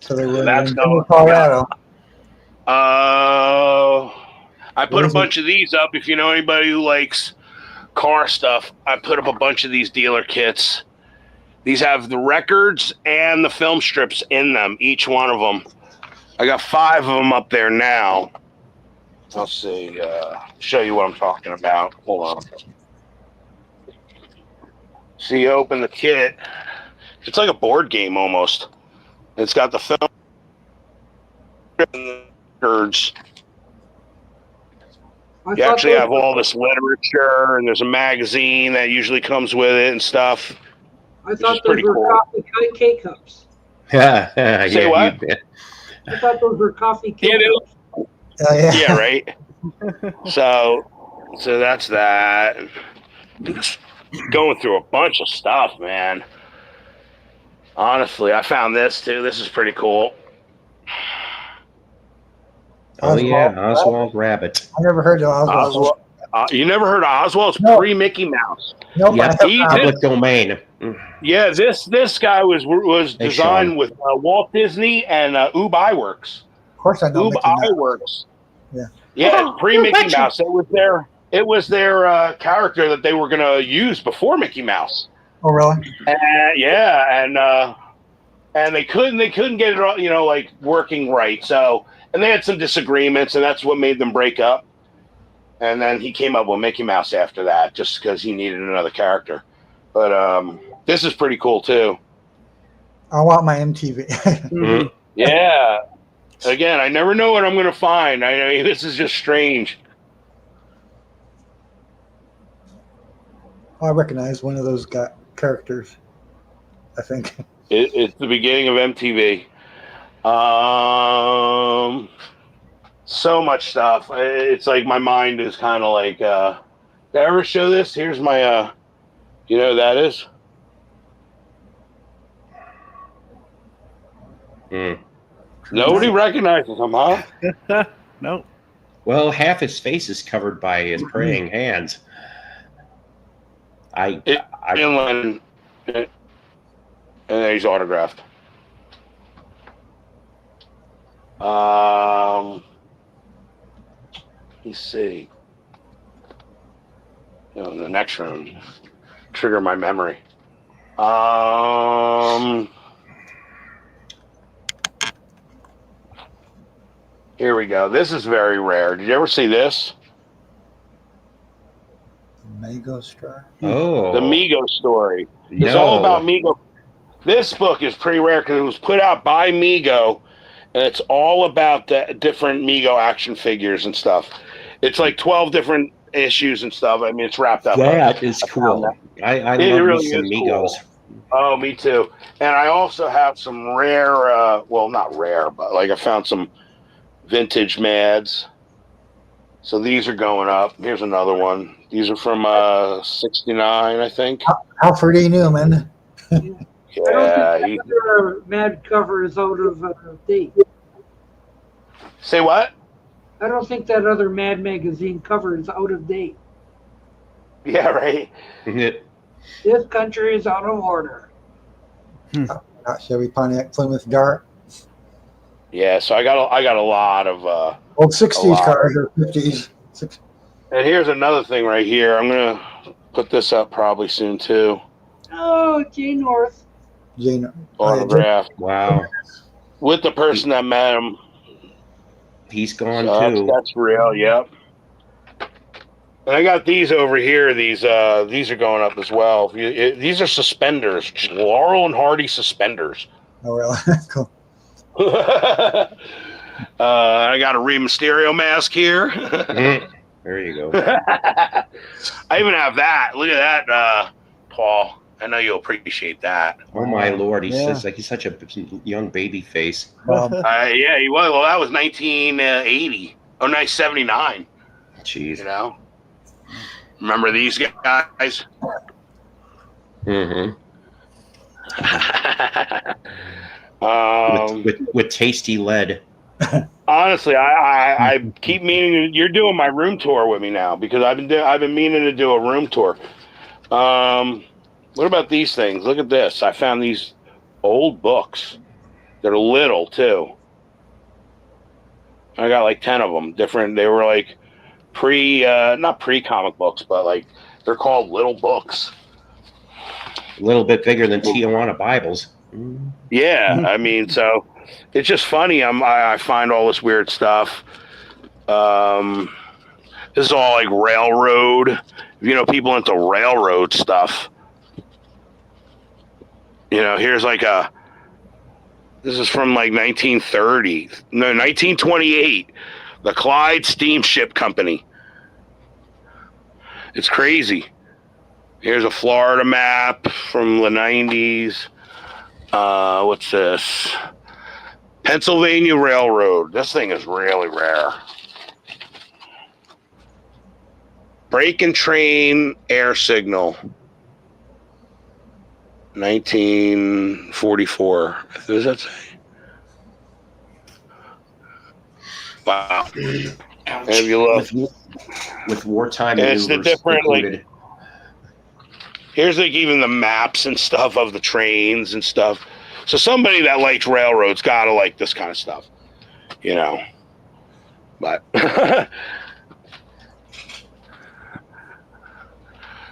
So they were That's in going- Colorado. I put a bunch of these up. If you know anybody who likes car stuff, I put up a bunch of these dealer kits. These have the records and the film strips in them, each one of them. I got 5 of them up there now. Let's see, show you what I'm talking about. Hold on. See, you open the kit. It's like a board game almost. It's got the film and the records. You actually have all this literature, and there's a magazine that usually comes with it and stuff. I thought is those pretty were cool. coffee K-cups. Yeah, Say what? you bet. I thought those were coffee Yeah, K-cups. Oh, yeah. Yeah, right. So that's that. Just going through a bunch of stuff, man. Honestly, I found this too. This is pretty cool. Oh yeah, Oswald. Oswald Rabbit. I never heard of Oswald. Oswald. You never heard of Oswald? It's No. pre-Mickey Mouse. Nope, Yeah, I have he not. did- Public domain. Yeah, this guy was Hey, designed Sean. with Walt Disney and Oob Iwerks. Of course I know Oob Mickey Mouse. Iwerks. Yeah. Yeah, pre-Mickey Gotcha. Mouse. It was their character that they were going to use before Mickey Mouse. Oh, really? And they couldn't get it all, working right. So, and they had some disagreements, and that's what made them break up. And then he came up with Mickey Mouse after that, just because he needed another character. But this is pretty cool too. I want my MTV. Mhm. Yeah. Again, I never know what I'm going to find. I mean, this is just strange. I recognize one of those characters, I think. It's the beginning of MTV. So much stuff. It's like my mind is kind of like, did I ever show this? Here's my, you know who that is? Mm. Nobody recognizes him, huh? Nope. Well, half his face is covered by his praying hands. I And then he's autographed. Let's see. The next room. Trigger my memory. Here we go. This is very rare. Did you ever see this? Mago Star. oh The Mego story. It's no. all about Mego. This book is pretty rare because it was put out by Mego, and it's all about the different Mego action figures and stuff. It's like 12 different issues and stuff. I mean, it's wrapped up. That is cool. I love really me some is Migos. cool. Oh, me too. And I also have some rare, well, not rare, but like I found some vintage Mads. So these are going up. Here's another one. These are from 69, I think. Alfred E. Newman. Yeah. Their Mad cover is out of date. Say what? I don't think that other Mad magazine cover is out of date. Yeah, right. This country is out of order. Not Chevy Pontiac Plymouth Dart. Yeah, so I got a lot of Old 60s lot. cars or 50s. and here's another thing right here. I'm gonna put this up probably soon too. Oh, Jay North. Jane. Autograph Wow. with the person that met him. He's gone So too. that's real. Yep. And I got these over here. These are going up as well. These are suspenders, Laurel and Hardy suspenders. Oh, really? Cool. I got a Rey Mysterio mask here. There you go. I even have that. Look at that, Paul. I know you'll appreciate that. Oh my Lord, he's Yeah. just like he's such a young baby face. Yeah, he was. Well, that was 1980. Oh, 1979. Jeez. You know. Remember these guys? Mm-hmm. Um, with tasty lead. honestly, I keep meaning you're doing my room tour with me now because I've been meaning to do a room tour. What about these things? Look at this. I found these old books. They're little too. I got like 10 of them. Different. They were like not pre-comic books, but like they're called little books. A little bit bigger than Tijuana Bibles. Yeah, I mean, so it's just funny. I find all this weird stuff. This is all like railroad. People into railroad stuff. Here's like this is from like 1928, the Clyde Steamship Company. It's crazy. Here's a Florida map from the 90s. What's this? Pennsylvania Railroad. This thing is really rare. Break and train air signal. 1944. What does that say? Wow. Have you look? With wartime And it's the maneuvers different, included. Here's like even the maps and stuff of the trains and stuff. So somebody that likes railroads gotta like this kind of stuff, But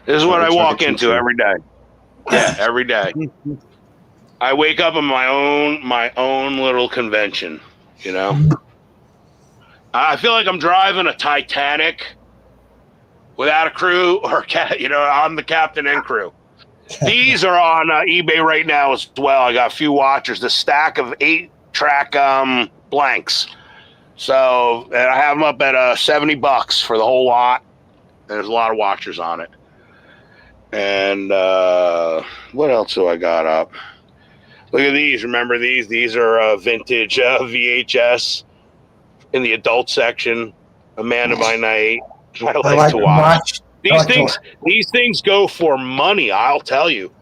this is what I walk into every day. Yeah, every day. I wake up in my own little convention. I feel like I'm driving a Titanic without a crew, or I'm the captain and crew. These are on eBay right now as well. I got a few watchers, the stack of 8-track blanks. So and I have them up at $70 for the whole lot. There's a lot of watchers on it. And what else do I got up? Look at these. Remember these? These are vintage VHS in the adult section. Amanda by Night. I like to watch. These things go for money, I'll tell you.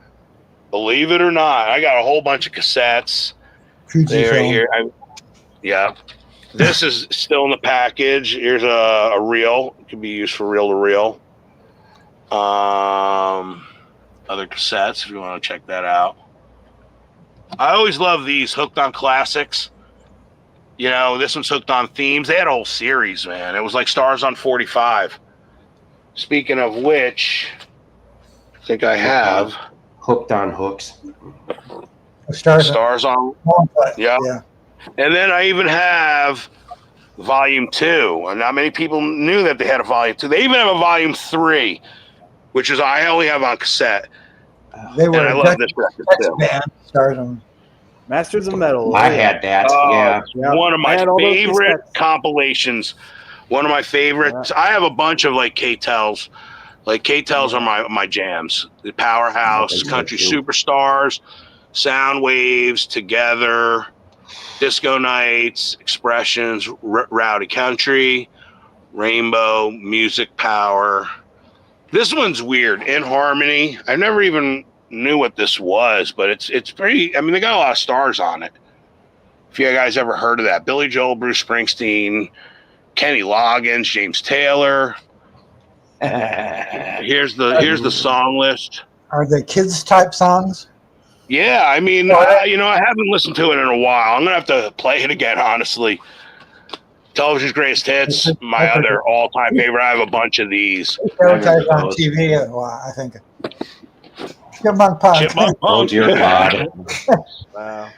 Believe it or not. I got a whole bunch of cassettes. They're right here. Yeah. This is still in the package. Here's a reel. It can be used for reel to reel. Other cassettes if you want to check that out. I always love these Hooked on Classics. You know, this one's Hooked on Themes. They had a whole series, man. It was like Stars on 45. Speaking of which, I think I have Hooked on Hooks. Stars on. Yeah. Yeah. And then I even have Volume 2. And not many people knew that they had a Volume 2. They even have a Volume 3, which is I only have on cassette. They were And I love this record too. band. Stars on. Masters of Metal. I had that. Yeah. One of I my had all those favorite cassettes. compilations. One of my favorites. I have a bunch of like K-Tels. Like K-Tels are my jams. The Powerhouse, Okay, Country too. Superstars, Sound Waves, Together, Disco Nights, Expressions, Rowdy Country, Rainbow, Music Power. This one's weird. In Harmony. I never even knew what this was, but it's pretty. I mean, they got a lot of stars on it. If you guys ever heard of that, Billy Joel, Bruce Springsteen, Kenny Loggins, James Taylor. Here's the song list. Are they kids type songs? Yeah, I mean, I haven't listened to it in a while. I'm gonna have to play it again, honestly. Television's Greatest Hits, my other all-time favorite. I have a bunch of these. Advertised on TV a lot, I think. Chipmunk Punk. Chipmunk Oh Punk. dear God. Wow.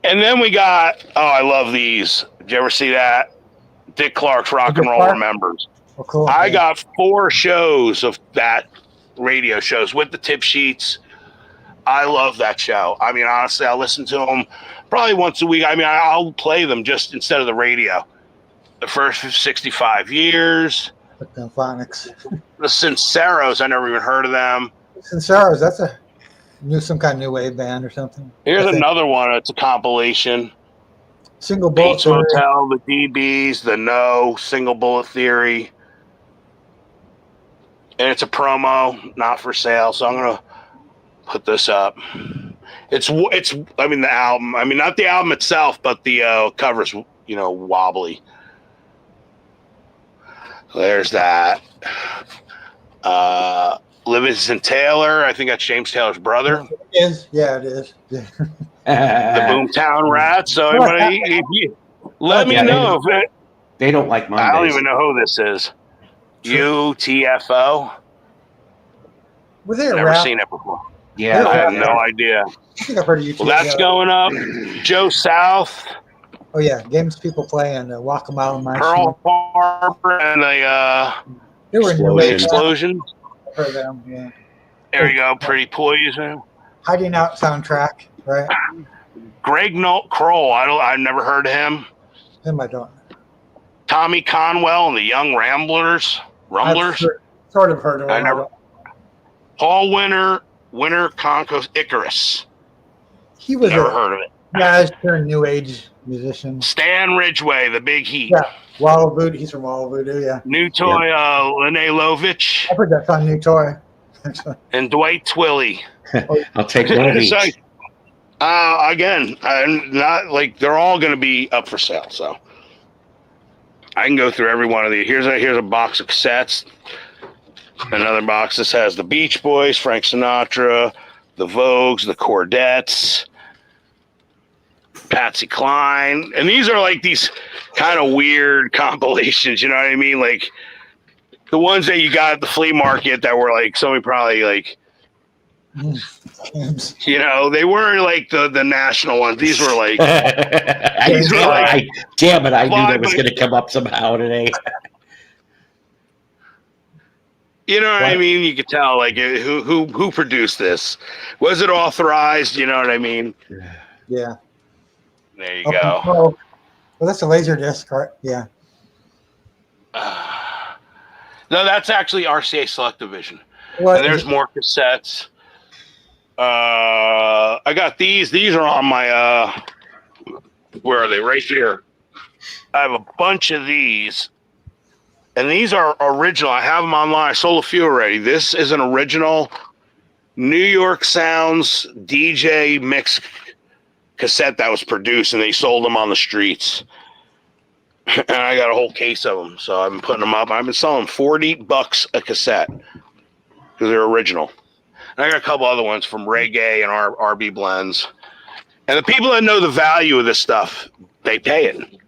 And then we got, I love these. Did you ever see that? Dick Clark's Rock and Dick Roll Clark? Remembers. Oh, cool. I got 4 shows of that radio shows with the tip sheets. I love that show. I mean, honestly, I listen to them probably once a week. I mean, I'll play them just instead of the radio. The first 65 years. The Phonics. The Sinceros, I never even heard of them. Sinceros, that's some kind of new wave band or something. Here's I think. another one. It's a compilation. Single Bullet Bates Theory. Motel, the DBs, the No, Single Bullet Theory. And it's a promo, not for sale. So I'm going to put this up. It's I mean, the album. I mean, not the album itself, but the cover's, wobbly. There's that. Livingston Taylor. I think that's James Taylor's brother. It is. Yeah, it is. Yeah. The Boomtown Rats. So everybody, let me Yeah, know if it, They don't like Mondays. I don't even know who this is. UTFO. Were they a Never rap? seen it before. Yeah. I have no idea. I think I've heard of you. Well, that's going up. Joe South, Oh yeah, games people play and Walk a Mile in My Pearl Shoes. Harbor, and the They were new wave. Explosion. I've heard of them. Yeah. There you go. Pretty Poison. Hiding Out soundtrack, right? Greg Kroll. I've never heard of him. Him I don't. Tommy Conwell and the Young Rumblers. I've sort of heard of I him. never. Paul Winter Conco's Icarus. He was Never a heard of it. guys turned new age musician. Stan Ridgway, the Big Heat. Yeah. Wall of Voodoo. He's from Wall of Voodoo. Yeah. New Toy, Lene Lovich, I've heard that song, New Toy. and Dwight Twilley. I'll take one of each. So, again, I'm not like they're all going to be up for sale. So I can go through every one of these. Here's a box of cassettes. Another box. This has the Beach Boys, Frank Sinatra, the Vogues, the Chordettes, Patsy Cline, and these are like these kind of weird compilations. You know what I mean? Like the ones that you got at the flea market that were like somebody probably like. James. They weren't like the national ones. These were like damn it, I knew that was going to come up somehow today. you know what I mean? You could tell like who produced this. Was it authorized? You know what I mean? Yeah. There you Okay, go. Well, that's a laser disc, right? Yeah. No, that's actually RCA Select Division. What And there's more cassettes. I got these. These are on my where are they? Right here. I have a bunch of these. And these are original. I have them online. I sold a few already. This is an original New York Sounds DJ mix cassette that was produced, and they sold them on the streets. And I got a whole case of them, so I've been putting them up. I've been selling $40 a cassette because they're original. And I got a couple other ones from Reggae and RB Blends. And the people that know the value of this stuff, they pay it.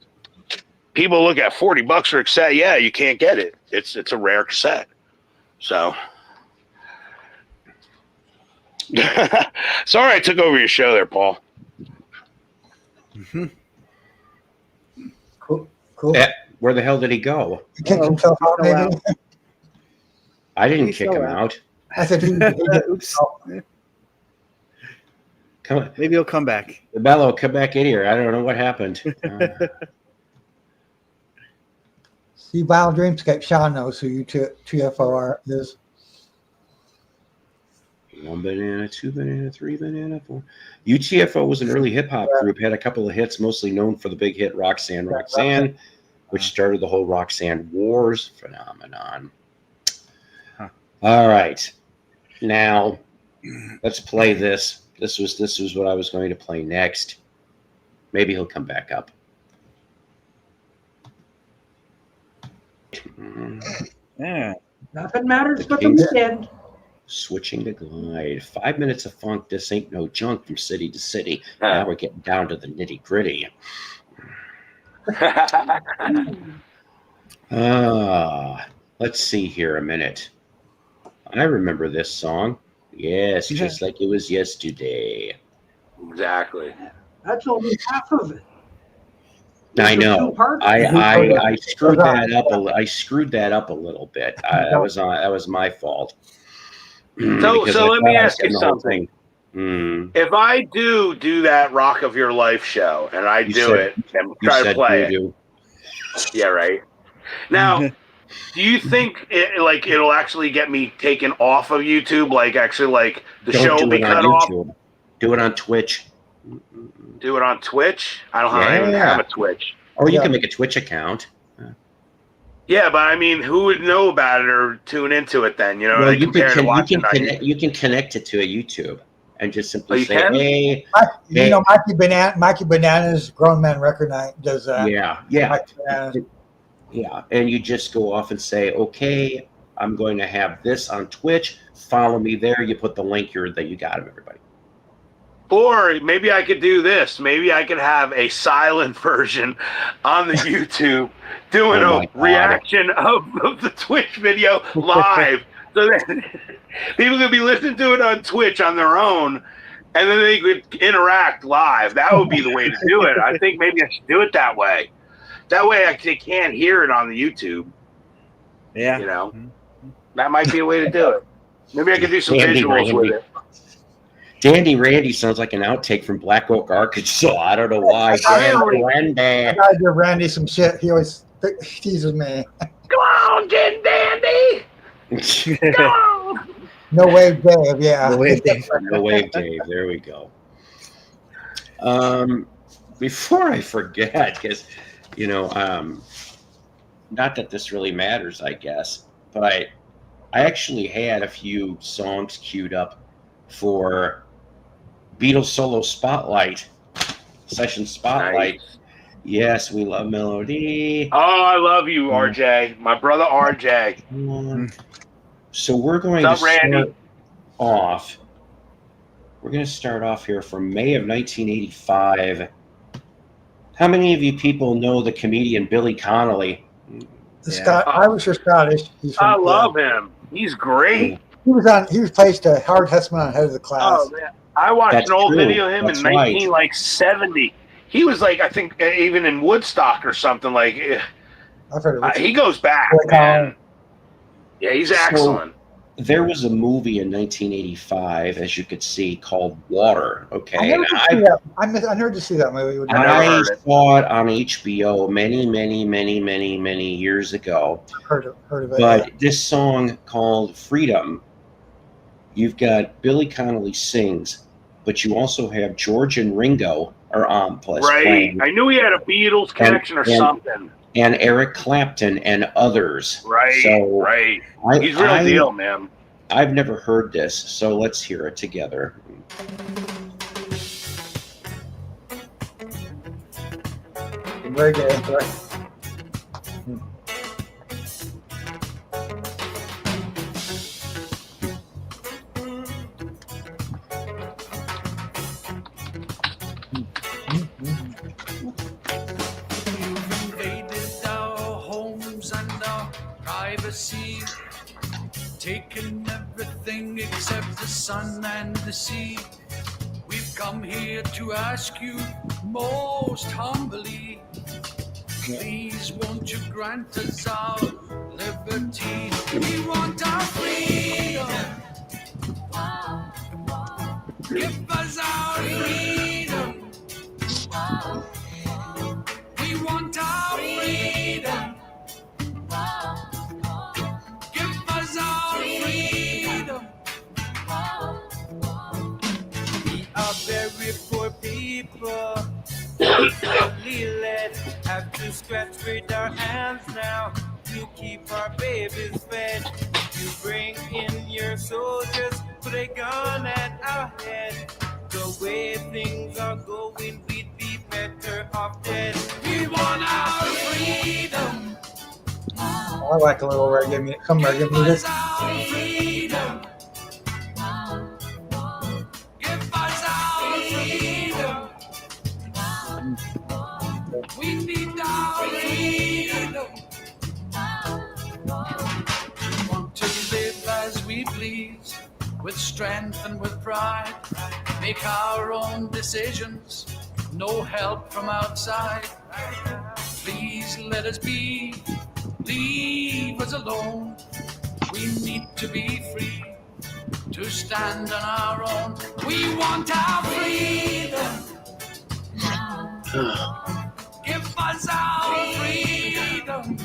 People look at $40 for a cassette. Yeah, you can't get it. It's a rare cassette. So, sorry I took over your show there, Paul. Cool. Where the hell did he go? He kicked himself out, maybe. I didn't He's kick still him out. out. I said, Oops. Come on, Maybe he'll come back. Bello, come back in here. I don't know what happened. see, Wild Dreamscape. Sean knows who UTFO is. 1 banana, 2 banana, 3 banana, 4. UTFO was an early hip hop group, had a couple of hits, mostly known for the big hit Roxanne, Roxanne, which started the whole Roxanne Wars phenomenon. Huh. All right. Now, let's play this. This was what I was going to play next. Maybe he'll come back up. Yeah. Nothing matters but the weekend. Switching to Glide. 5 minutes of funk. This ain't no junk from city to city. Now we're getting down to the nitty gritty. Let's see here a minute. I remember this song. Yes, just like it was yesterday. Exactly. That's only half of it. I There's know. two parts. I screwed that up. I screwed that up a little bit. That was my fault. So Because I let me thought I was ask you getting the whole something. thing. If I do that Rock of Your Life show and I do said- it and You try to said play it, doo-doo. yeah, right. Now, do you think it'll actually get me taken off of YouTube? Like actually, like the Don't show do will be it on cut off? YouTube. Do it on Twitch. Do it on Twitch? I don't even Yeah. have a Twitch. Or you Yeah. can make a Twitch account. Yeah, but I mean, who would know about it or tune into it then? You know, Well, like you compared to watching you can connect it to a YouTube and just Oh, simply you say, can? hey, You know, Mikey Bananas, Grown Man Record Night, does that. yeah, Mikey Bananas. yeah. And you just go off and say, okay, I'm going to have this on Twitch. Follow me there. You put the link here that you got of everybody. Or maybe I could do this. Maybe I could have a silent version on the YouTube doing Oh a my God. reaction of the Twitch video live. So that people could be listening to it on Twitch on their own, and then they could interact live. That would be the way to do it. I think maybe I should do it that way. That way they can't hear it on the YouTube. Yeah. You know, that might be a way to do it. Maybe I could do some Dandy visuals with Randy. it. Dandy Randy sounds like an outtake from Black Oak, Arkansas. I don't know why. Really? Randy. I gotta give Randy some shit. He always teases me. Come on, Jen Dandy. Come on. No Wave Dave, yeah. The way they- No Wave Dave. There we go. Before I forget, because not that this really matters, I guess, but I actually had a few songs queued up for Beatles Solo Spotlight, Session Spotlight. Nice. Yes, we love Melody. Oh, I love you, RJ. My brother RJ. So we're going What's to up, Randy? start off. We're going to start off here from May of 1985. How many of you people know the comedian Billy Connolly? Irish or Scottish. He's I from, love him. He's great. He was placed Howard Hessman on Head of the Class. Oh man, I watched That's an old true. video of him That's in right. 1970. He was like, I think, even in Woodstock or something. Like, I've heard of it. he goes back, Like, man. Yeah, he's So- excellent. There was a movie in 1985, as you could see, called Water. Okay, I never and did see that. I never did see that movie. I never I heard it. saw it on HBO many years ago. Heard of it. But this song called Freedom, you've got Billy Connolly sings, but you also have George and Ringo are on plus Right. playing, I knew he had a Beatles connection or and- something. and Eric Clapton and others. Right. So right. I, He's real I- deal, man. I've never heard this, so let's hear it together. Very good. Right. taken everything except the sun and the sea. We've come here to ask you most humbly, please won't you grant us our liberty? We want our freedom. Give us our freedom. We want our freedom. Give us our freedom. We are very poor people. Only let have to scratch with our hands now to keep our babies fed. You bring in your soldiers, put a gun at our head. The way things are going, we'd be better off dead. We want our freedom. I like a little reggae, some reggae music. Our freedom. Give us our freedom. We need our freedom. We want to live as we please, with strength and with pride. Make our own decisions, no help from outside. Please let us be, leave us alone. We need to be free, to stand on our own. We want our freedom. Give us our freedom.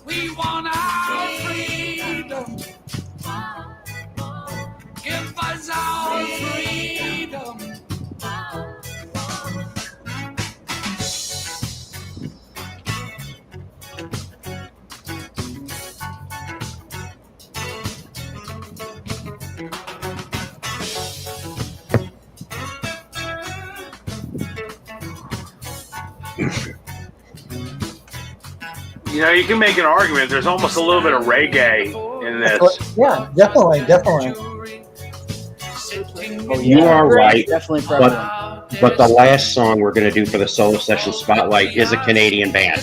We want our freedom. Give us our freedom. You know, you can make an argument. There's almost a little bit of reggae in this. Yeah, definitely. You are right, Definitely but the last song we're going to do for the Solo Session Spotlight is a Canadian band.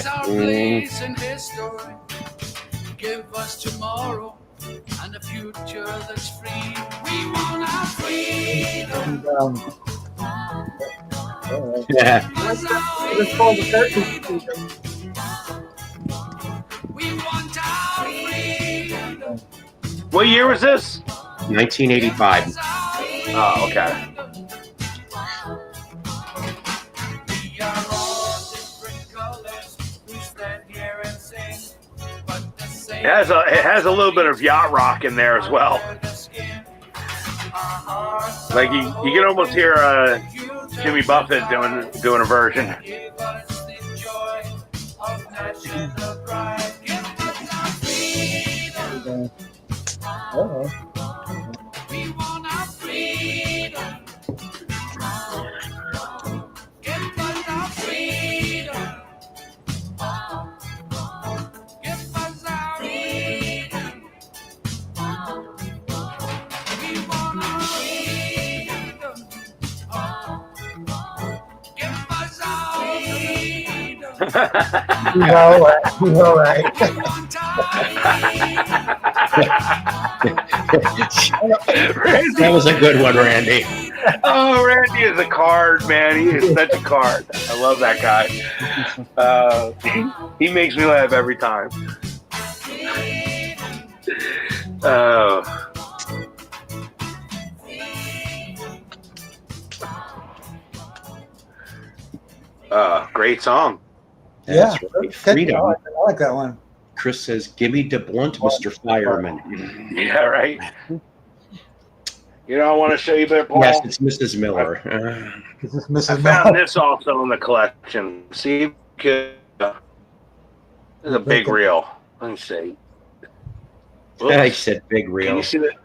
Give us tomorrow and a future that's free. We want our freedom. Yeah. It's called the Curtain. We want our freedom. What year was this? 1985. Oh, okay. We are all different colors. We stand here and sing, but the same. It has a little bit of yacht rock in there as well. Like you can almost hear Jimmy Buffett doing a version. Give us the joy of national pride. Give us our freedom. We want our freedom. Give us our freedom. Give us our freedom. We want our freedom. Give us our freedom. He's all right. He's all right. We want our That was a good one, Randy. Oh, Randy is a card, man. He is such a card. I love that guy. He makes me laugh every time. Great song. Yeah. That's right. Good. Freedom. I like that one. Chris says, "Give me the blunt, Mr. Fireman." Yeah, right. You know, I want to show you a bit, Paul. Yes, it's Mrs. Miller. This is I Mrs. found Miller. this also in the collection. See, if you could, this is a big reel. Let me see. I said big Can reel. you see that?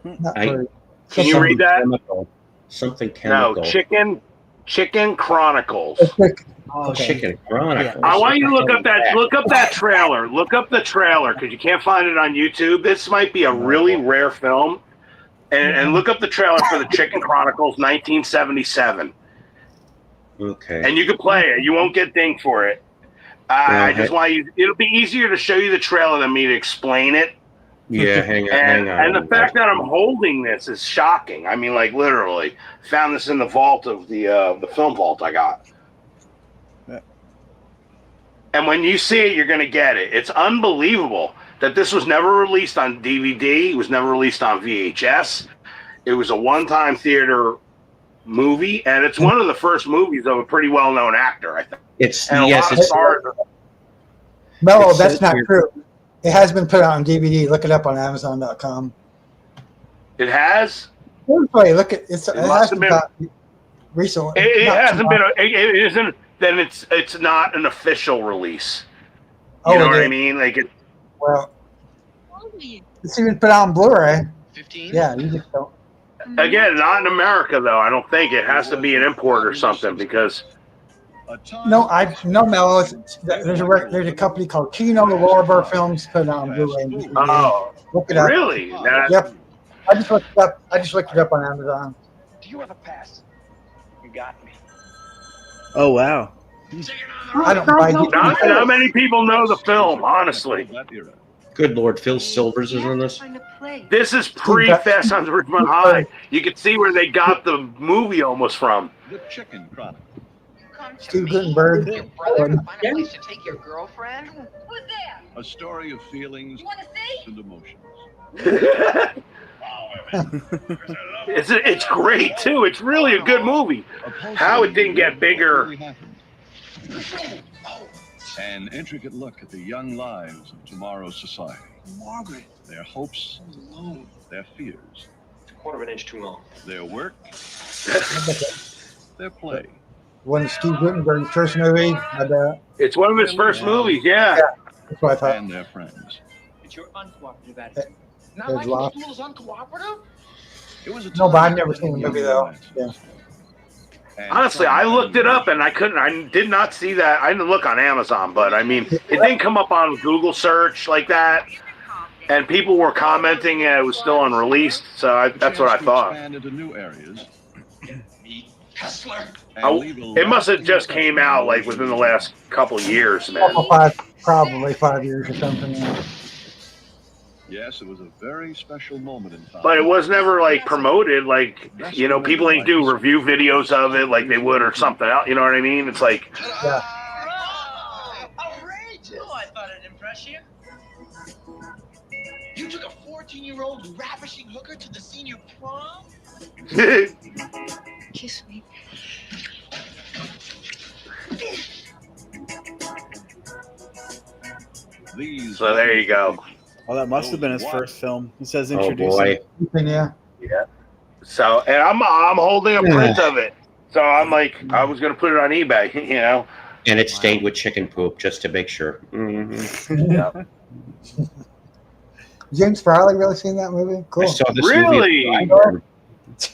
Not I- very- Can you read that? Chemical. Something No, chemical. Chicken Chronicles. Oh, Chicken Chronicles. I want you to look up that trailer. Look up the trailer because you can't find it on YouTube. This might be a really rare film. And look up the trailer for the Chicken Chronicles 1977. Okay. And you can play it. You won't get dinged for it. I just want you. It'll be easier to show you the trailer than me to explain it. Yeah, hang on. And the fact that I'm holding this is shocking. I mean, like literally, found this in the vault of the film vault I got. Yeah. And when you see it, you're gonna get it. It's unbelievable that this was never released on DVD. It was never released on VHS. It was a one-time theater movie, and it's one of the first movies of a pretty well-known actor, I think. It's And a yes, lot of it's stars. No, It's that's so not weird. true. It has been put out on DVD. Look it up on Amazon.com. It has. Seriously, look at it must has have been been- put out recently. It Not hasn't too been. long. It isn't. Then it's not an official release. You Oh, know it what I is. mean? Like it. Well, it's even put out on Blu-ray. 15? Yeah, you just don't. Again, not in America though. I don't think it has to be an import or something because No, Mello. There's a company called Kino Lorber Films put it out on Blu-ray. And DVD. oh Look it up. really? Yep. I just looked it up on Amazon. Do you have a pass? You got me. Oh wow. I don't buy Not many people know the film, honestly. good Lord, Phil Silvers is in this. This is pre-Fast Times at Ridgemont High. You can see where they got the movie almost from. The Chicken Chronicle. Steve Gutenberg. Your brother can find a place to take your girlfriend? Who's there? A story of feelings You want to see? and emotions. It's great too. It's really a good movie. How it didn't get bigger. An intricate look at the young lives of tomorrow's society. Margaret. Their hopes, Alone. their fears, Quarter of an inch too long. their work, their play. One of Steve Gutenberg's first movie. It's one of his first movies. Yeah. That's what I thought. And their friends. It's your uncooperative Eh, attitude. Not there's like lots. your school is uncooperative? It was a No, but time I've never for seen the young movie though. romances. Yeah. And Honestly, some I looked it up and I admiration. couldn't. I did not see that. I didn't look on Amazon, but I mean, it didn't come up on Google search like that. And people were commenting and it was still unreleased. So The that's what I chance to thought. expand into new areas. Meet Kessler. And leave a It must have lasting just came out like within the last couple of years, man. Probably 5 years or something. Yeah. Yes, it was a very special moment in time. But it was never like promoted. Like, you know, people ain't do review videos of it like they would or something else. You know what I mean? It's like, Yeah. Outrageous. Oh, I thought it'd impress you. You took a 14-year-old ravishing hooker to the senior prom? Kiss me. These so there you go. Well, that must have been his first film. It says Oh introducing. boy. Yeah. So, and I'm holding a print of it. So I'm like, I was gonna put it on eBay, you know. And it's stained with chicken poop just to make sure. Mhm. Yeah. James Farley really seen that movie? Cool. I saw this Really? movie. at the drive-in.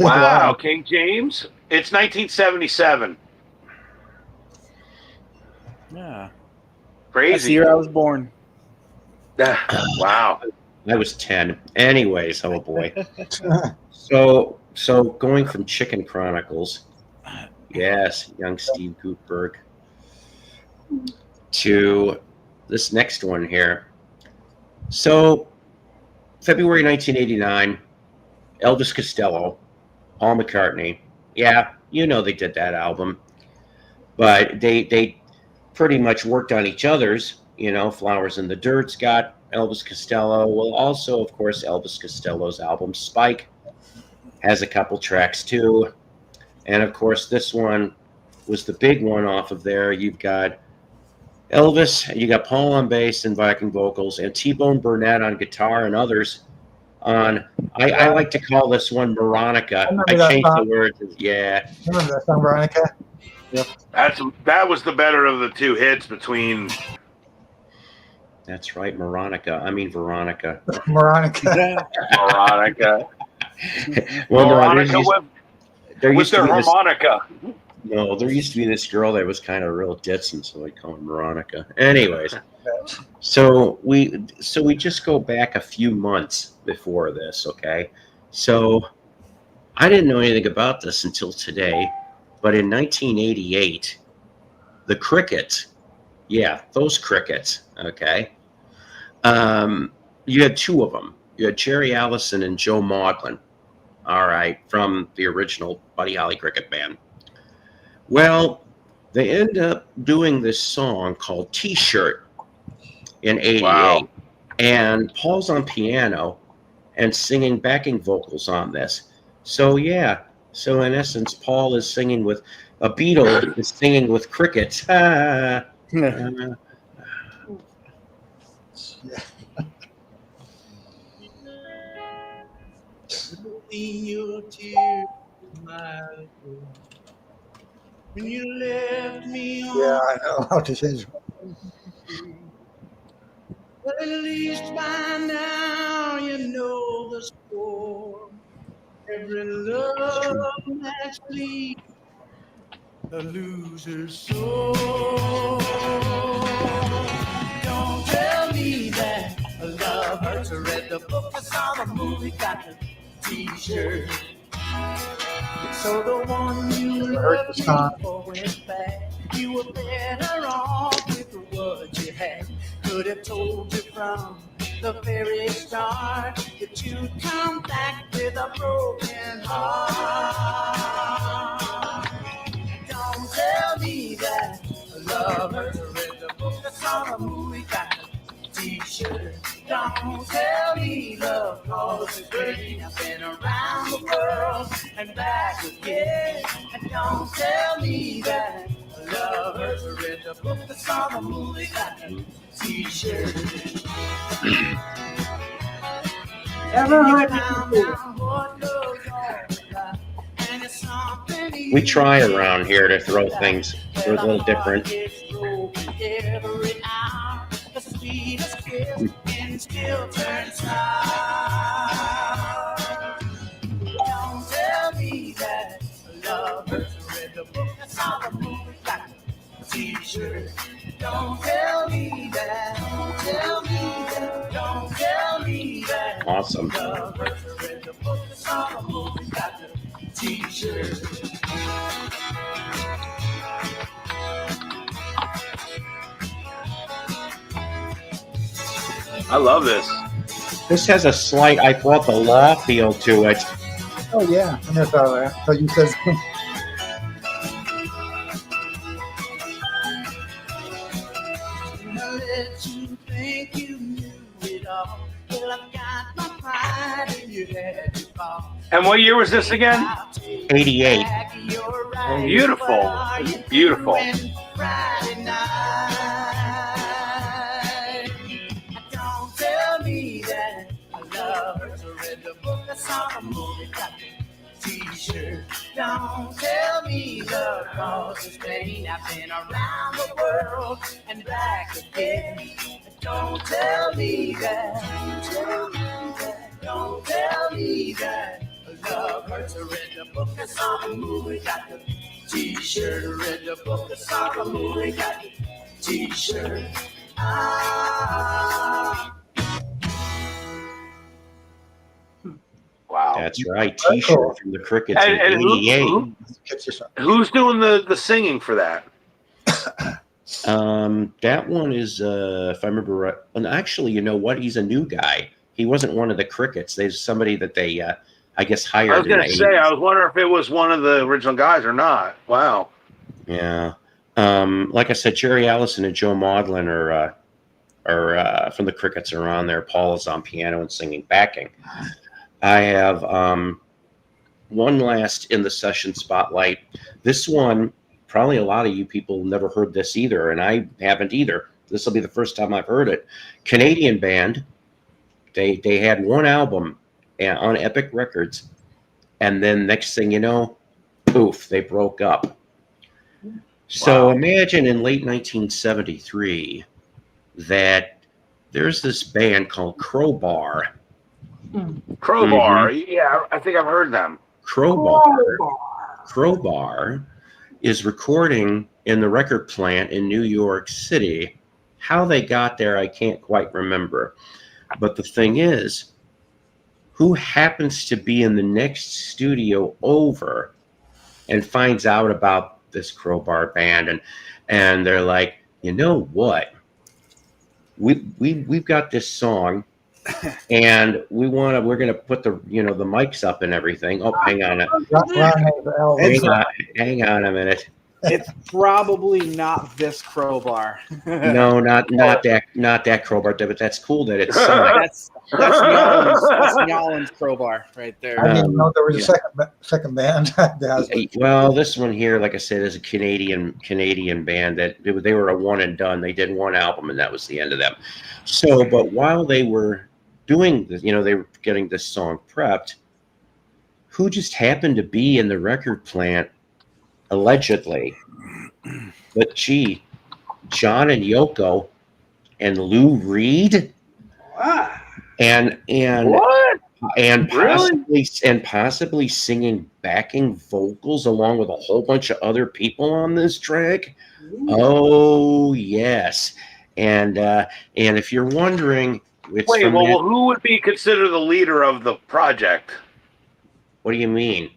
Wow, King James. It's 1977. Yeah. That's the Crazy. year I was born. Wow. I was 10. Anyways, oh boy. So going from Chicken Chronicles, yes, young Steve Gutenberg, to this next one here. So February 1989, Elvis Costello, Paul McCartney. Yeah, you know they did that album. But they pretty much worked on each other's, you know, Flowers in the Dirt's got Elvis Costello. Well, also, of course, Elvis Costello's album Spike has a couple tracks too. And of course, this one was the big one off of there. You've got Elvis, you got Paul on bass and backing vocals, and T-Bone Burnett on guitar and others on, I like to call this one Veronica. remember I that changed the song. words. Yeah. Remember that song, Veronica? That was the better of the two hits between. That's right, Veronica. Veronica. Veronica. Well, no, Veronica there with used to their be this, harmonica. no, there used to be this girl that was kind of real ditzy, so I'd call her Veronica. Anyways, so we just go back a few months before this, okay? So I didn't know anything about this until today, but in 1988, the Crickets Yeah, those Crickets. Okay. You had two of them. You had Jerry Allison and Joe Maudlin. All right, from the original Buddy Holly Cricket Band. Well, they end up doing this song called T-Shirt in '88. Wow. And Paul's on piano and singing backing vocals on this. So, yeah. So, in essence, Paul is singing with a Beatle is singing with crickets. When you left me Yeah, I know how to change. but at least by now you know the score. Every love that's leaves a loser's soul. Don't tell me that love hurts. I read the book, I saw the movie, got the T-shirt. So the one you Heard the song. before went back. You were better off with what you had. Could have told you from the very start that you'd come back with a broken heart. Don't tell me that love hurts. I read the book, I saw the movie, got the T-shirt. Don't tell me love causes pain. I've been around the world and back again. And don't tell me that love hurts. I read the book, I saw the movie, got the T-shirt. Ever heard it before? We try around here to throw things a little different. Still turn sour. Don't tell me that love hurts. I read the book, I saw the movie, got the T-shirt. Don't tell me that. Don't tell me that. Don't tell me that. Awesome. Love hurts. I read the book, I saw the movie, got the T-shirt. I love this. This has a slight, I thought, the law feel to it. Oh yeah, I never thought of that. So you said I let you think you knew it all. Well, I've got my pride and you had to fall. And what year was this again? 88. Beautiful. Beautiful. Friday night. Don't tell me that I love her. I read the book, I saw the movie, got the T-shirt. Don't tell me love causes pain. I've been around the world and back again. Don't tell me that. Don't tell me that love hurts. I read the book, I saw the movie, got the T-shirt. I read the book, I saw the movie, got the T-shirt. Ah. Wow. That's right. T-shirt from the Crickets in And '88. who's doing the singing for that? That one is, if I remember right, and actually, you know what? He's a new guy. He wasn't one of the Crickets. There's somebody that they, I guess, hired. I was going in to the say, 80s. I was wondering if it was one of the original guys or not. Wow. Yeah. Like I said, Jerry Allison and Joe Maudlin are from the Crickets are on there. Paul is on piano and singing backing. I have one last in the session spotlight. This one, probably a lot of you people never heard this either, and I haven't either. This will be the first time I've heard it. Canadian band. They had one album on Epic Records, and then next thing you know, poof, they broke up. So imagine in late 1973 that there's this band called Crowbar. Crowbar. Yeah, I think I've heard them. Crowbar is recording in the record plant in New York City. How they got there, I can't quite remember. But the thing is, who happens to be in the next studio over and finds out about this Crowbar band, and they're like, you know what? We've got this song, and we're gonna put the the mics up and everything. Oh, hang on, hang on a minute. It's probably not this crowbar. No, not that crowbar, but that's cool that it's that's Y'all's crowbar right there. I didn't know there was a second band. Well, this one here, like I said, is a Canadian band that they were a one and done. They did one album, and that was the end of them. So, but while they were doing this, they were getting this song prepped. Who just happened to be in the record plant? Allegedly, but gee, John and Yoko and Lou Reed, and what? And possibly singing backing vocals along with a whole bunch of other people on this track. Ooh. Oh yes, and if you're wondering, who would be considered the leader of the project? What do you mean?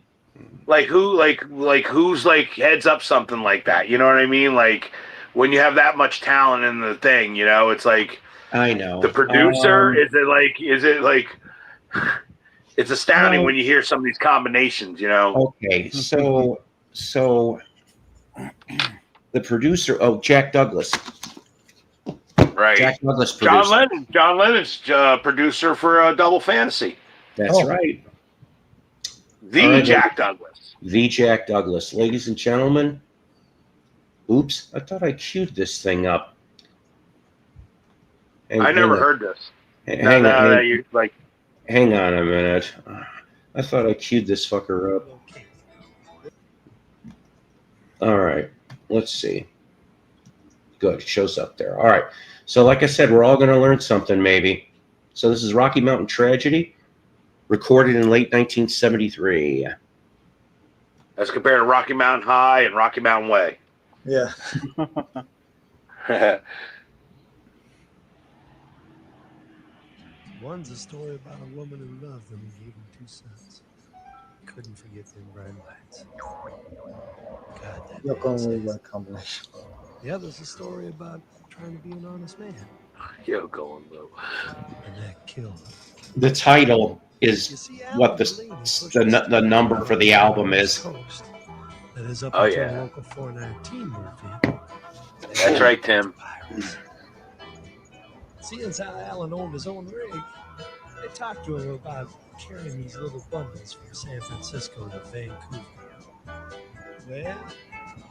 Like who's heads up something like that? You know what I mean? Like when you have that much talent in the thing, it's like I know the producer. Is it like it's astounding when you hear some of these combinations. Okay, so the producer. Oh, Jack Douglas. Right. Jack Douglas. Producer. John Lennon's producer for Double Fantasy. That's right. Jack Douglas. The Jack Douglas. Ladies and gentlemen. Oops, I thought I queued this thing up. I never heard this. Hang on a minute. I thought I queued this fucker up. All right, let's see. Good, it shows up there. All right, so like I said, we're all going to learn something maybe. So this is Rocky Mountain Tragedy, recorded in late 1973. As compared to Rocky Mountain High and Rocky Mountain Way. Yeah. One's a story about a woman who loved him and gave him 2 sons. Couldn't forget them bright lights. God, that Yoko combination. The other's a story about trying to be an honest man. Yoko and Lou. And that killed him. The title is what the number for the album is. That is up until Local 419 movie. That's right, Tim. Seeing as how Alan owned his own rig, they talked to him about carrying these little bundles from San Francisco to Vancouver. Well,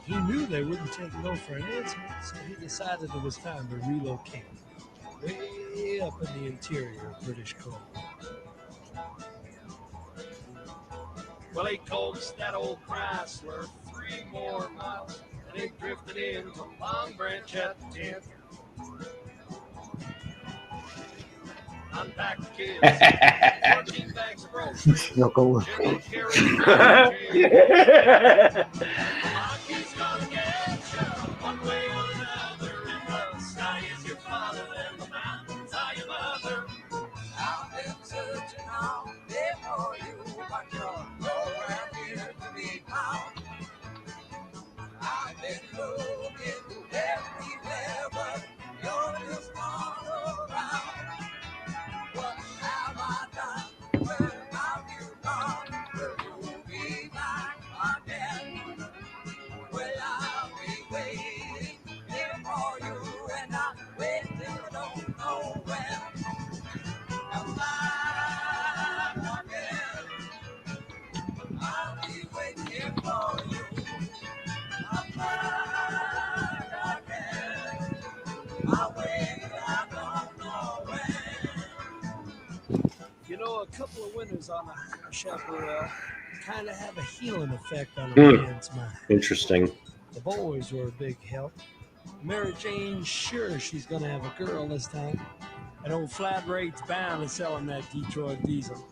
he knew they wouldn't take no for an answer, so he decided it was time to relocate way up in the interior of British Columbia. Well, he coaxed that old Chrysler 3 more miles, and they drifted into Long Branch at the 10th. Unpacked the kids, 14 bags of groceries. Yoko. He's gonna get you one way or another. And the sky is your father, and the mountains are your mother. I've been searching all day for you, but you're nowhere near to be found. I've been looking everywhere, but you're just not around. What have I done? Where have you gone? Will you be back again? Well, I'll be waiting here for you, and I'll wait till I don't know when. Come back again. I'll be waiting here for you. Come back again. I'll wait till I don't know when. You know, a couple of winters on the Chaparral kind of have a healing effect on a man's mind. Interesting. The boys were a big help. Mary Jane's sure she's going to have a girl this time. And old Flat Rate's bound to selling that Detroit diesel.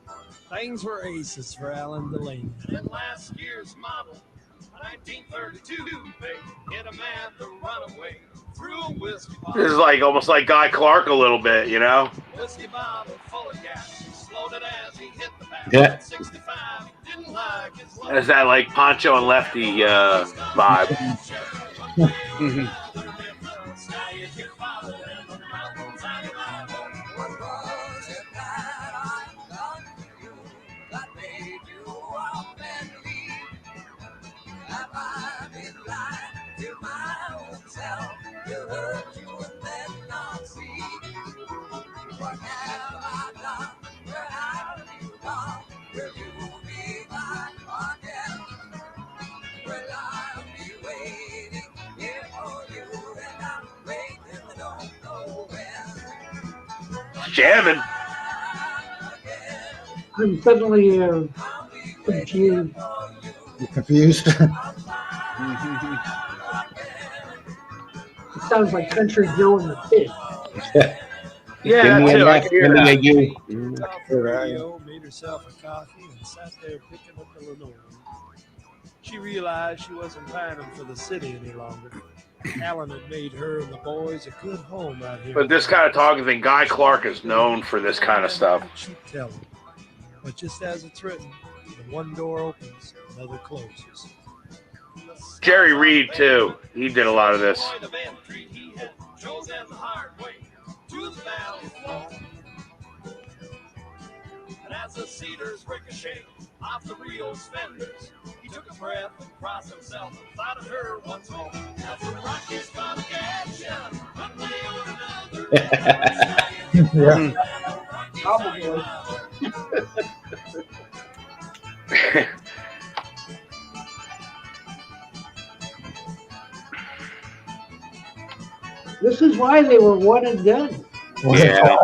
Things were aces for Alan Delaney. And in last year's model, 1932, they hit a man the runaway through a whiskey bottle. This is almost like Guy Clark a little bit, Whiskey bottle full of gas. Exploded as he hit the back. Yeah. 65, didn't like his life. There's that Poncho and Lefty vibe. jamming. I'm suddenly confused. You confused? It sounds like Country Joe and the Pig. Yeah, Give me that a too. I neck, can hear give me a that. you. Rio made herself a coffee and sat there picking up the linoleum. She realized she wasn't pining for the city any longer. Alan had made her and the boys a good home out here. But this kind of talking thing, Guy Clark is known for this kind of stuff. She'd tell him. But just as it's written, when one door opens, another closes. Jerry Reed too. He did a lot of this. And as the cedars ricochet off the Rio's fenders, he took a breath and crossed himself and thought of her once more. That's the Rockies gonna get ya, one way or another. Yeah. Probably. This is why they were one and done. Yeah.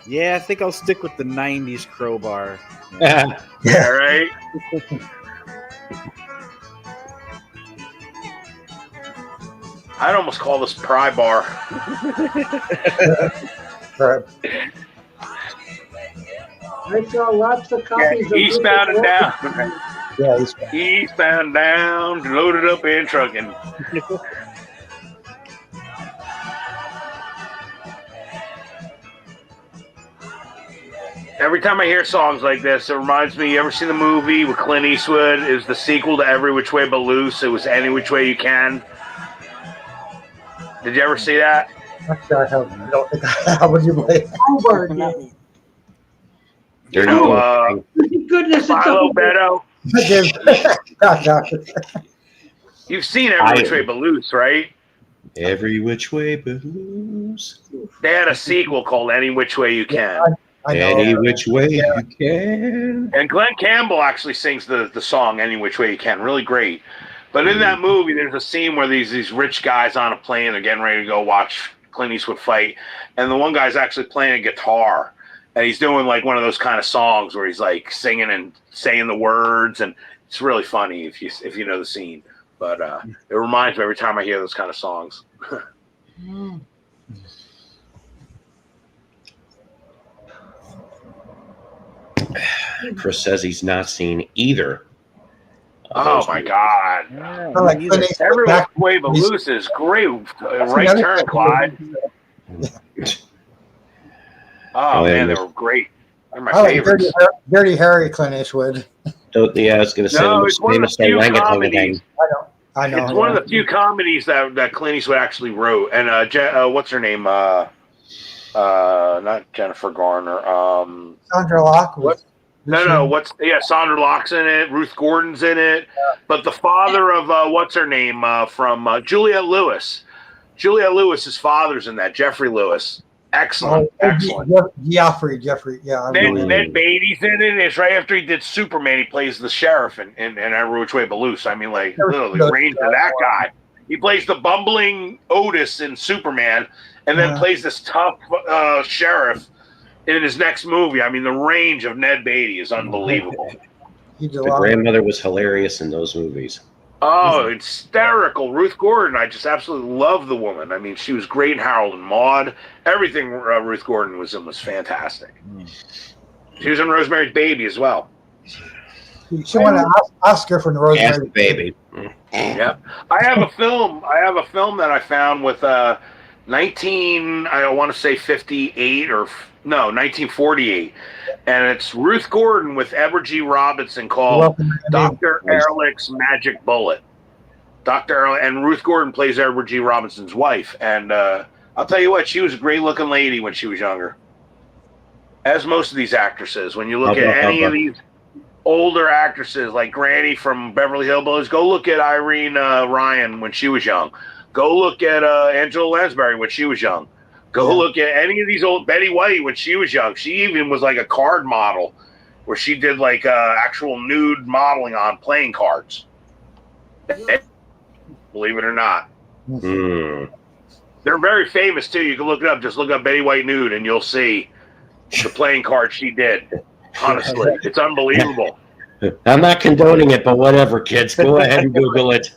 Yeah, I think I'll stick with the 90s crowbar. Yeah, right. I'd almost call this pry bar. Right. I saw lots of copies of Eastbound and down. Yeah, he's Eastbound down, loaded up and trucking. Every time I hear songs like this, it reminds me, you ever seen the movie with Clint Eastwood? It was the sequel to Every Which Way But Loose. It was Any Which Way You Can. Did you ever see that? actually, I don't think how would you believe? Albert did. There you No, go. Thank goodness it's Philo over. Beto. You've seen Every Which Way But Loose, right? Every which way but loose. They had a sequel called Any Which Way You Can. I know. Any which way you can. And Glenn Campbell actually sings the song Any Which Way You Can. Really great. But in that movie, there's a scene where these rich guys on a plane, they're getting ready to go watch Clint Eastwood fight. And the one guy's actually playing a guitar. And he's doing like one of those kind of songs where he's like singing and saying the words. And it's really funny if you know the scene. But it reminds me every time I hear those kind of songs. Mm. Chris says he's not seen either. of Oh those my movies. God. I like Clint Eastwood Every back- Way But Loose is great. Right turn, Clyde. Oh, man, they were great. They're my I like favorites. Dirty Harry Clint Eastwood. Yeah, I was going to say No, the it's most one of famous the few orangutan comedies. thing. I know. It's one of the few comedies that Clint Eastwood actually wrote. And what's her name? Not Jennifer Garner. Sandra Locke. What? No. Sandra Locke's in it. Ruth Gordon's in it. But the father of what's her name from Juliette Lewis. Juliette Lewis's father's in that. Jeffrey Lewis. Excellent. Excellent. Jeffrey. Yeah. I remember. Ned Beatty's in it. It's right after he did Superman. He plays the sheriff in Every Which Way But Loose. I mean, like, literally, range of that guy. He plays the bumbling Otis in Superman, and then plays this tough sheriff in his next movie. I mean, the range of Ned Beatty is unbelievable. He did a The lot of- grandmother was hilarious in those movies. Oh, hysterical. Ruth Gordon, I just absolutely love the woman. I mean, she was great in Harold and Maude. Everything Ruth Gordon was in was fantastic. She was in Rosemary's Baby as well. She won an Oscar for the Ask the Rosemary. baby. Yep. I have a film that I found with 1948 and it's Ruth Gordon with Edward G. Robinson called Dr. Ehrlich's Magic Bullet. Dr. Ehrlich and Ruth Gordon plays Edward G. Robinson's wife, and I'll tell you what, she was a great looking lady when she was younger, as most of these actresses. When you look at any of these older actresses like Granny from Beverly Hillbillies, go look at Irene Ryan when she was young. Go look at Angela Lansbury when she was young. Go look at any of these old Betty White when she was young. She even was like a card model where she did like actual nude modeling on playing cards. believe it or not. Mm. They're very famous too. You can look it up. Just look up Betty White nude, and you'll see the playing card she did. Honestly, it's unbelievable. I'm not condoning it, but whatever, kids. Go ahead and Google it.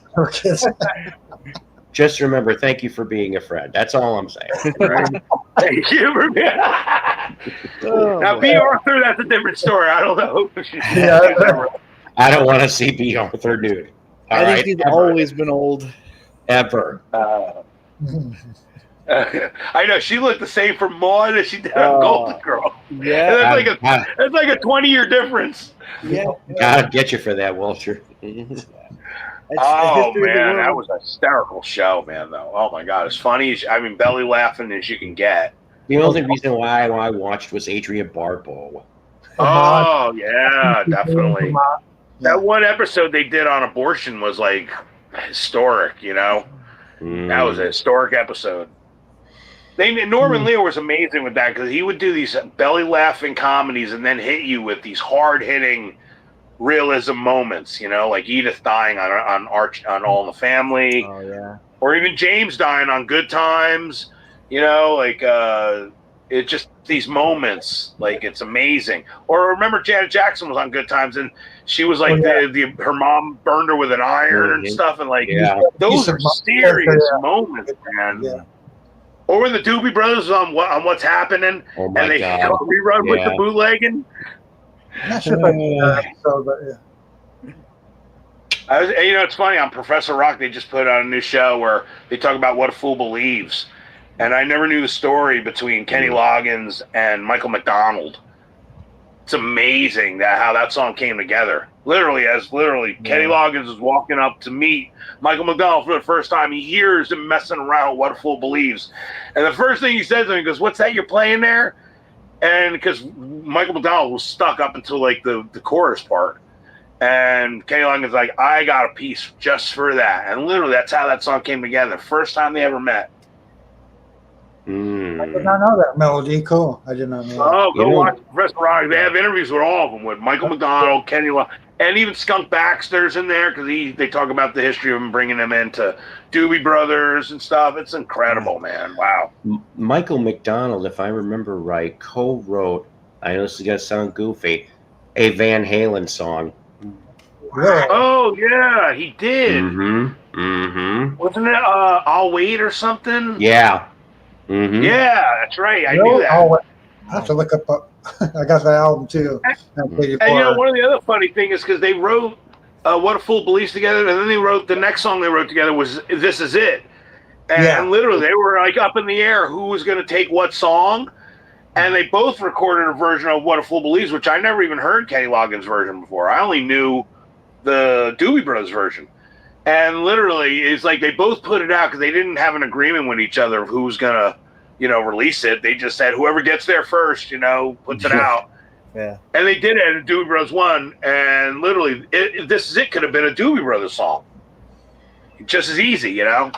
Just remember, thank you for being a friend. That's all I'm saying. Thank you for being. Now, B. Arthur, that's a different story. I don't know. I don't want to see B. Arthur nude. All I think right, he's ever. always been old. Ever. I know she looked the same for Maud as she did on Golden Girl. Yeah, that's like a 20-year difference. Yeah, God get you for that, Walter. Oh man, that was a hysterical show, man. Though, oh my God, as funny as belly laughing as you can get. The only reason why I watched was Adrian Barbeau. Oh yeah, definitely. That one episode they did on abortion was like historic. You know, that was a historic episode. Norman Lear was amazing with that because he would do these belly laughing comedies and then hit you with these hard hitting realism moments. You know, like Edith dying on All in the Family. Oh yeah. Or even James dying on Good Times. You know, like it's just these moments, like it's amazing. Or remember Janet Jackson was on Good Times and she was like her mom burned her with an iron and stuff, and like those are serious moments, man. Yeah. Or when the Doobie Brothers was on What's Happening and they rerun with the bootlegging. I'm not sure if I so, but yeah. It's funny, on Professor Rock they just put on a new show where they talk about what a fool believes. And I never knew the story between Kenny Loggins and Michael McDonald. It's amazing how that song came together. Literally, Kenny Loggins is walking up to meet Michael McDonald for the first time. He hears him messing around with What a Fool Believes. And the first thing he says to him, he goes, "What's that you're playing there?" And because Michael McDonald was stuck up until like the chorus part. And Kenny Loggins is like, "I got a piece just for that." And literally, that's how that song came together. First time they ever met. I did not know that melody. Cool. I did not know that. Oh, go watch Professor Rock. They have interviews with all of them, with Michael McDonald, Kenny Loggins, and even Skunk Baxter's in there because they talk about the history of him bringing them into Doobie Brothers and stuff. It's incredible, man. Wow. Michael McDonald, if I remember right, co-wrote, I know this is going to sound goofy, a Van Halen song. Really? Oh, yeah, he did. Mm-hmm. Wasn't it I'll Wait or something? Yeah. Mm-hmm. Yeah, that's right. I knew that. I have to look up. I got that album too. And one of the other funny things is because they wrote What a Fool Believes together, and then they wrote the next song they wrote together was This Is It. And literally they were like up in the air who was going to take what song. And they both recorded a version of What a Fool Believes, which I never even heard Kenny Loggins' version before. I only knew the Doobie Brothers version. And literally, it's like they both put it out because they didn't have an agreement with each other of who was going to, release it. They just said, whoever gets there first, puts it out. Yeah. And they did it, and Doobie Brothers won. And literally, This Is It could have been a Doobie Brothers song. Just as easy, Yeah.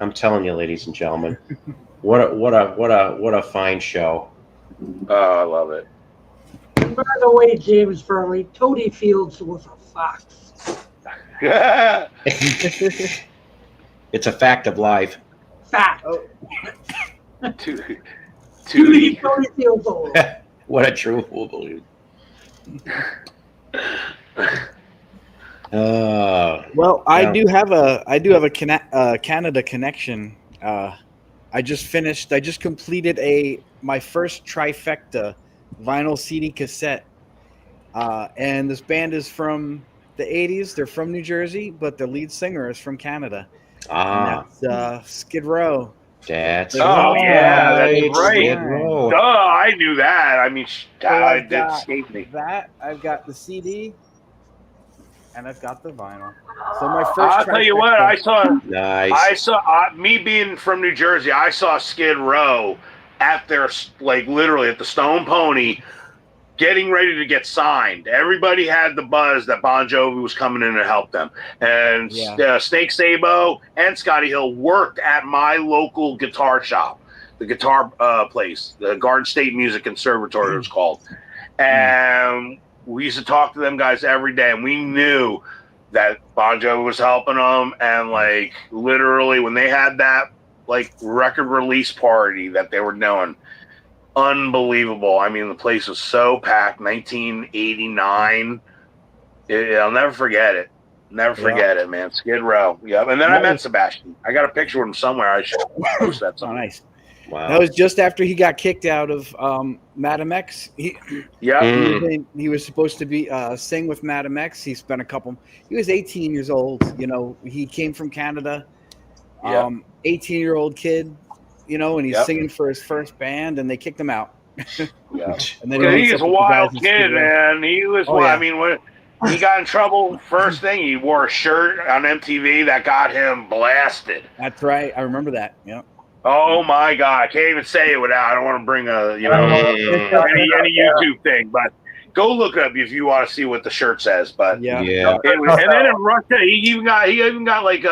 I'm telling you, ladies and gentlemen, what a fine show. Oh, I love it. By the way, James Furley, Toady Fields was a fox. It's a fact of life. Fact. Toody Fields old. What a true fool believes. Well, I do have a Canada connection. I just completed my first trifecta vinyl CD cassette, and this band is from the 80s. They're from New Jersey, but the lead singer is from Canada. And that's Skid Row. That's that's right. Duh, I knew that. I mean, it did escape me. That I've got the CD, and I've got the vinyl. So my first. I'll tell you what, I saw. Nice. I saw me being from New Jersey. I saw Skid Row at their literally at the Stone Pony, getting ready to get signed. Everybody had the buzz that Bon Jovi was coming in to help them, and Snake Sabo and Scotty Hill worked at my local guitar shop, the guitar place, the Garden State Music Conservatory it was called, and we used to talk to them guys every day, and we knew that Bon Jovi was helping them. And like literally, when they had that like record release party that they were doing, unbelievable. I mean, the place was so packed. 1989. I'll never forget it. Never forget it, man. Skid Row. Yep. And then I met Sebastian. I got a picture with him somewhere. I should post that somewhere. Nice. Wow. That was just after he got kicked out of Madam X. He was supposed to be sing with Madam X. He spent he was 18 years old. You know, he came from Canada. 18-year-old kid, you know, and he's singing for his first band, and they kicked him out. Yeah. And then he was a wild kid, man. He was, I mean, when he got in trouble, first thing, he wore a shirt on MTV that got him blasted. That's right. I remember that. Yeah. Oh my God! I can't even say it without. I don't want to bring any YouTube thing, but go look up if you want to see what the shirt says. But Yeah. and then in Russia, he even got like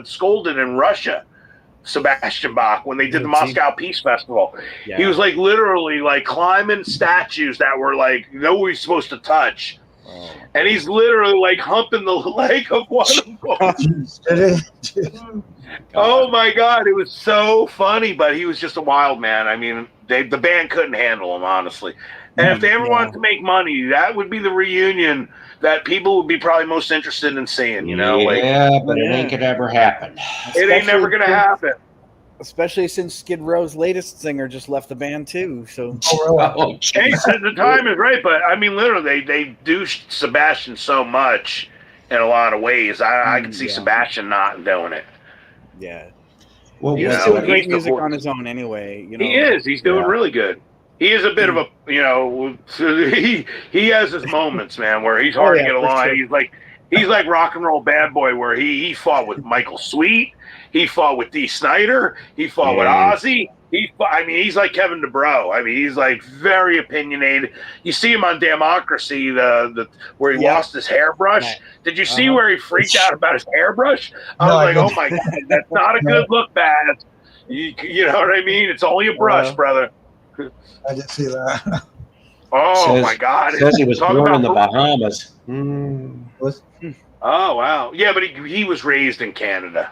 scolded in Russia. Sebastian Bach when they did the Moscow Peace Festival. Yeah. He was like literally like climbing statues that were like nobody's supposed to touch. And he's literally like humping the leg of one of them. Oh my God, it was so funny, but he was just a wild man. I mean, the band couldn't handle him, honestly. And if they ever wanted to make money, that would be the reunion that people would be probably most interested in seeing, you know? But it ain't gonna ever happen. It ain't never gonna happen. Especially since Skid Row's latest singer just left the band too. So Hey, the time is right, but I mean, literally, they douched Sebastian so much in a lot of ways. I can see Sebastian not doing it. Yeah. Well, he's doing great music on his own anyway. You know, he is. He's doing really good. He is a bit of a, you know, he has his moments, man, where he's hard to get along. Sure. He's like rock and roll bad boy, where he fought with Michael Sweet, he fought with Dee Snider, he fought with Ozzy. He's like Kevin DeBro. I mean, he's like very opinionated. You see him on Democracy, the where he lost his hairbrush. Did you see where he freaked out about his hairbrush? I was like, oh my God, that's not a good look, Baz. You know what I mean? It's only a brush, brother. I didn't see that. Oh my God! Says he was born in the Bahamas. Oh wow! Yeah, but he was raised in Canada.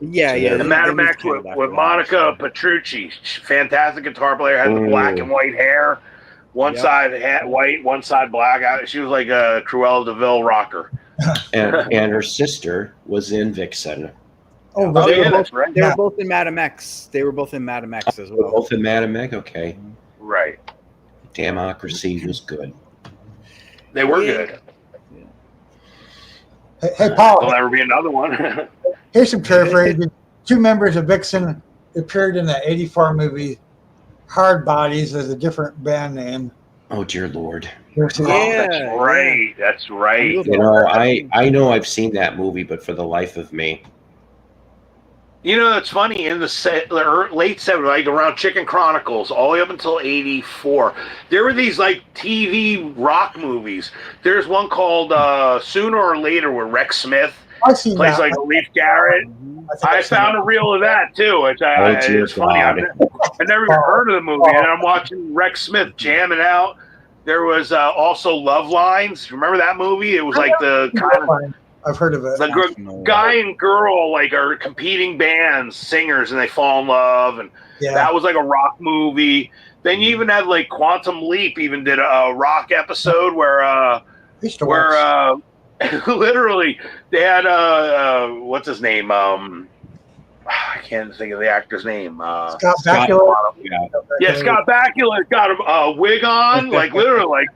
Yeah. And Madam X with Monica Petrucci, fantastic guitar player, had the black and white hair, one side white, one side black. She was like a Cruella de Vil rocker. and her sister was in Vixen. That's right. They were both in Madam X. They were both in Madam X as well. Both in Madam X. Okay. Right. Democracy was good. They were good. Hey, Paul. There'll never be another one. Here's some paraphrasing. Two members of Vixen appeared in the '84 movie Hard Bodies as a different band name. Oh dear Lord. That's right. That's right. You know, I know I've seen that movie, but for the life of me. You know, it's funny, in the late 70s, like around Chicken Chronicles, all the way up until 84, there were these, like, TV rock movies. There's one called Sooner or Later where Rex Smith plays, like, Leif Garrett. I found a reel of that, too. It's funny. I never even heard of the movie, and I'm watching Rex Smith jamming out. There was also Love Lines. Remember that movie? It was, like, the kind of... I've heard of it. The guy and girl like are competing bands, singers, and they fall in love, and that was like a rock movie. Then you even had like Quantum Leap, even did a rock episode where literally they had what's his name? I can't think of the actor's name. Scott Bakula. Scott Bakula got a wig on, like literally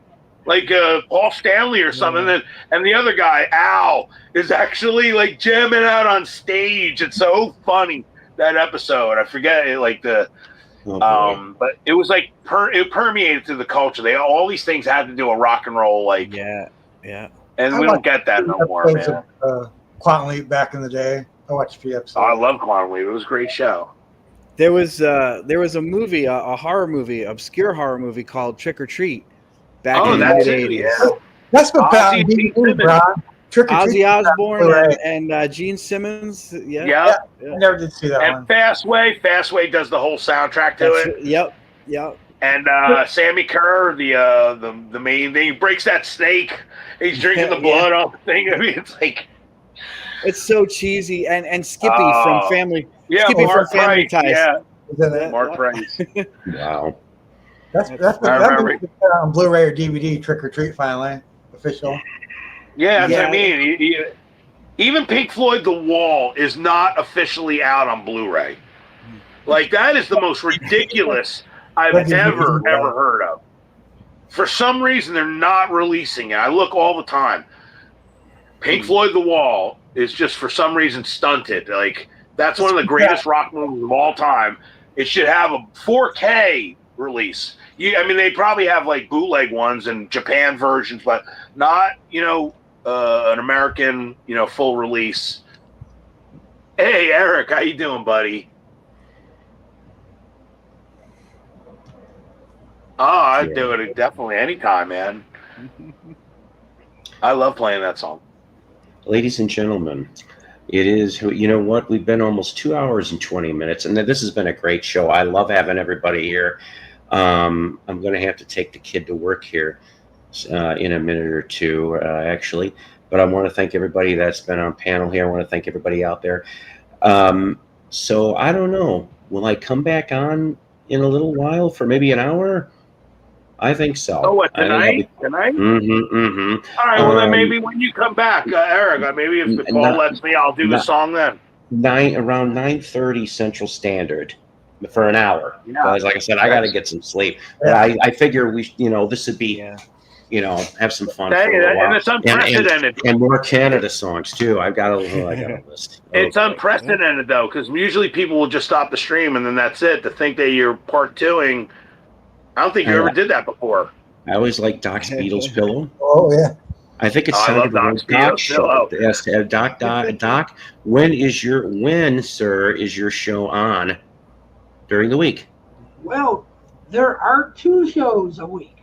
like Paul Stanley or something, and the other guy, Al, is actually like jamming out on stage. It's so funny, that episode. I forget it, like but it was like it permeated through the culture. All these things had to do a rock and roll, like and we don't get that no more, man. Quantum Leap back in the day. I watched a few episodes. I love Quantum Leap. It was a great show. There was a movie, a horror movie, obscure horror movie called Trick or Treat. Back in the mid-80s. That's what Ozzy Osbourne and Gene Simmons. I never did see that one. And Fastway does the whole soundtrack to it. Yep. And Sammy Kerr, the main thing, he breaks that snake. He's drinking the blood off the thing. I mean, it's like it's so cheesy. And Skippy from Family. Yeah, Skippy Mark from Family Price. Ties. Yeah, Mark Price. Wow. That's on Blu-ray or DVD. Trick or Treat, finally official. Yeah, that's what I mean. Even Pink Floyd The Wall is not officially out on Blu-ray. Like, that is the most ridiculous I've ever heard of. For some reason, they're not releasing it. I look all the time. Pink Floyd The Wall is just, for some reason, stunted. Like, that's one of the greatest rock movies of all time. It should have a 4K release. I mean, they probably have, like, bootleg ones and Japan versions, but not, an American, full release. Hey, Eric, how you doing, buddy? Oh, I'd do it definitely anytime, man. I love playing that song. Ladies and gentlemen, it is, what? We've been almost 2 hours and 20 minutes, and this has been a great show. I love having everybody here. I'm going to have to take the kid to work here in a minute or two, actually. But I want to thank everybody that's been on panel here. I want to thank everybody out there. So I don't know. Will I come back on in a little while for maybe an hour? I think so. Oh, what, tonight? Tonight? Mm-hmm. All right, well, then maybe when you come back, Eric, maybe if Paul lets me, I'll do the song then. Around 9:30 Central Standard for an hour. Because, like I said, I got to get some sleep. But I figure this would be, have some fun. Hey, and it's unprecedented. And more Canada songs, too. I got a list. It's unprecedented, though, because usually people will just stop the stream and then that's it. To think that you're part twoing, I don't think you ever did that before. I always like Doc's Beatles Pillow. Oh, yeah. I think it's I love Doc's Beatles Pillow. Yes, Doc, when, sir, is your show on during the week? Well, there are 2 shows a week.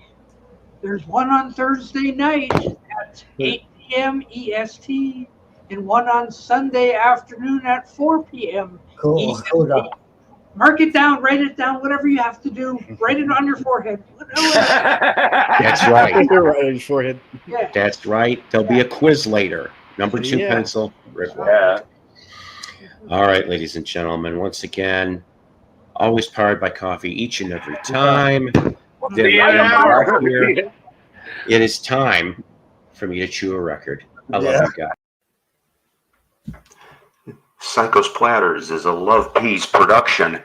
There's one on Thursday night at 8 p.m. EST and one on Sunday afternoon at 4 p.m. Cool. EST. Mark it down, write it down, whatever you have to do. Write it on your forehead. That's right. Right on your forehead. Yeah. That's right. There'll be a quiz later. Number 2 pencil. Rick Yeah. All right, ladies and gentlemen. Once again, always powered by coffee each and every time. It is time for me to chew a record. I love you guys. Psycho's Platters is a Love Peace production.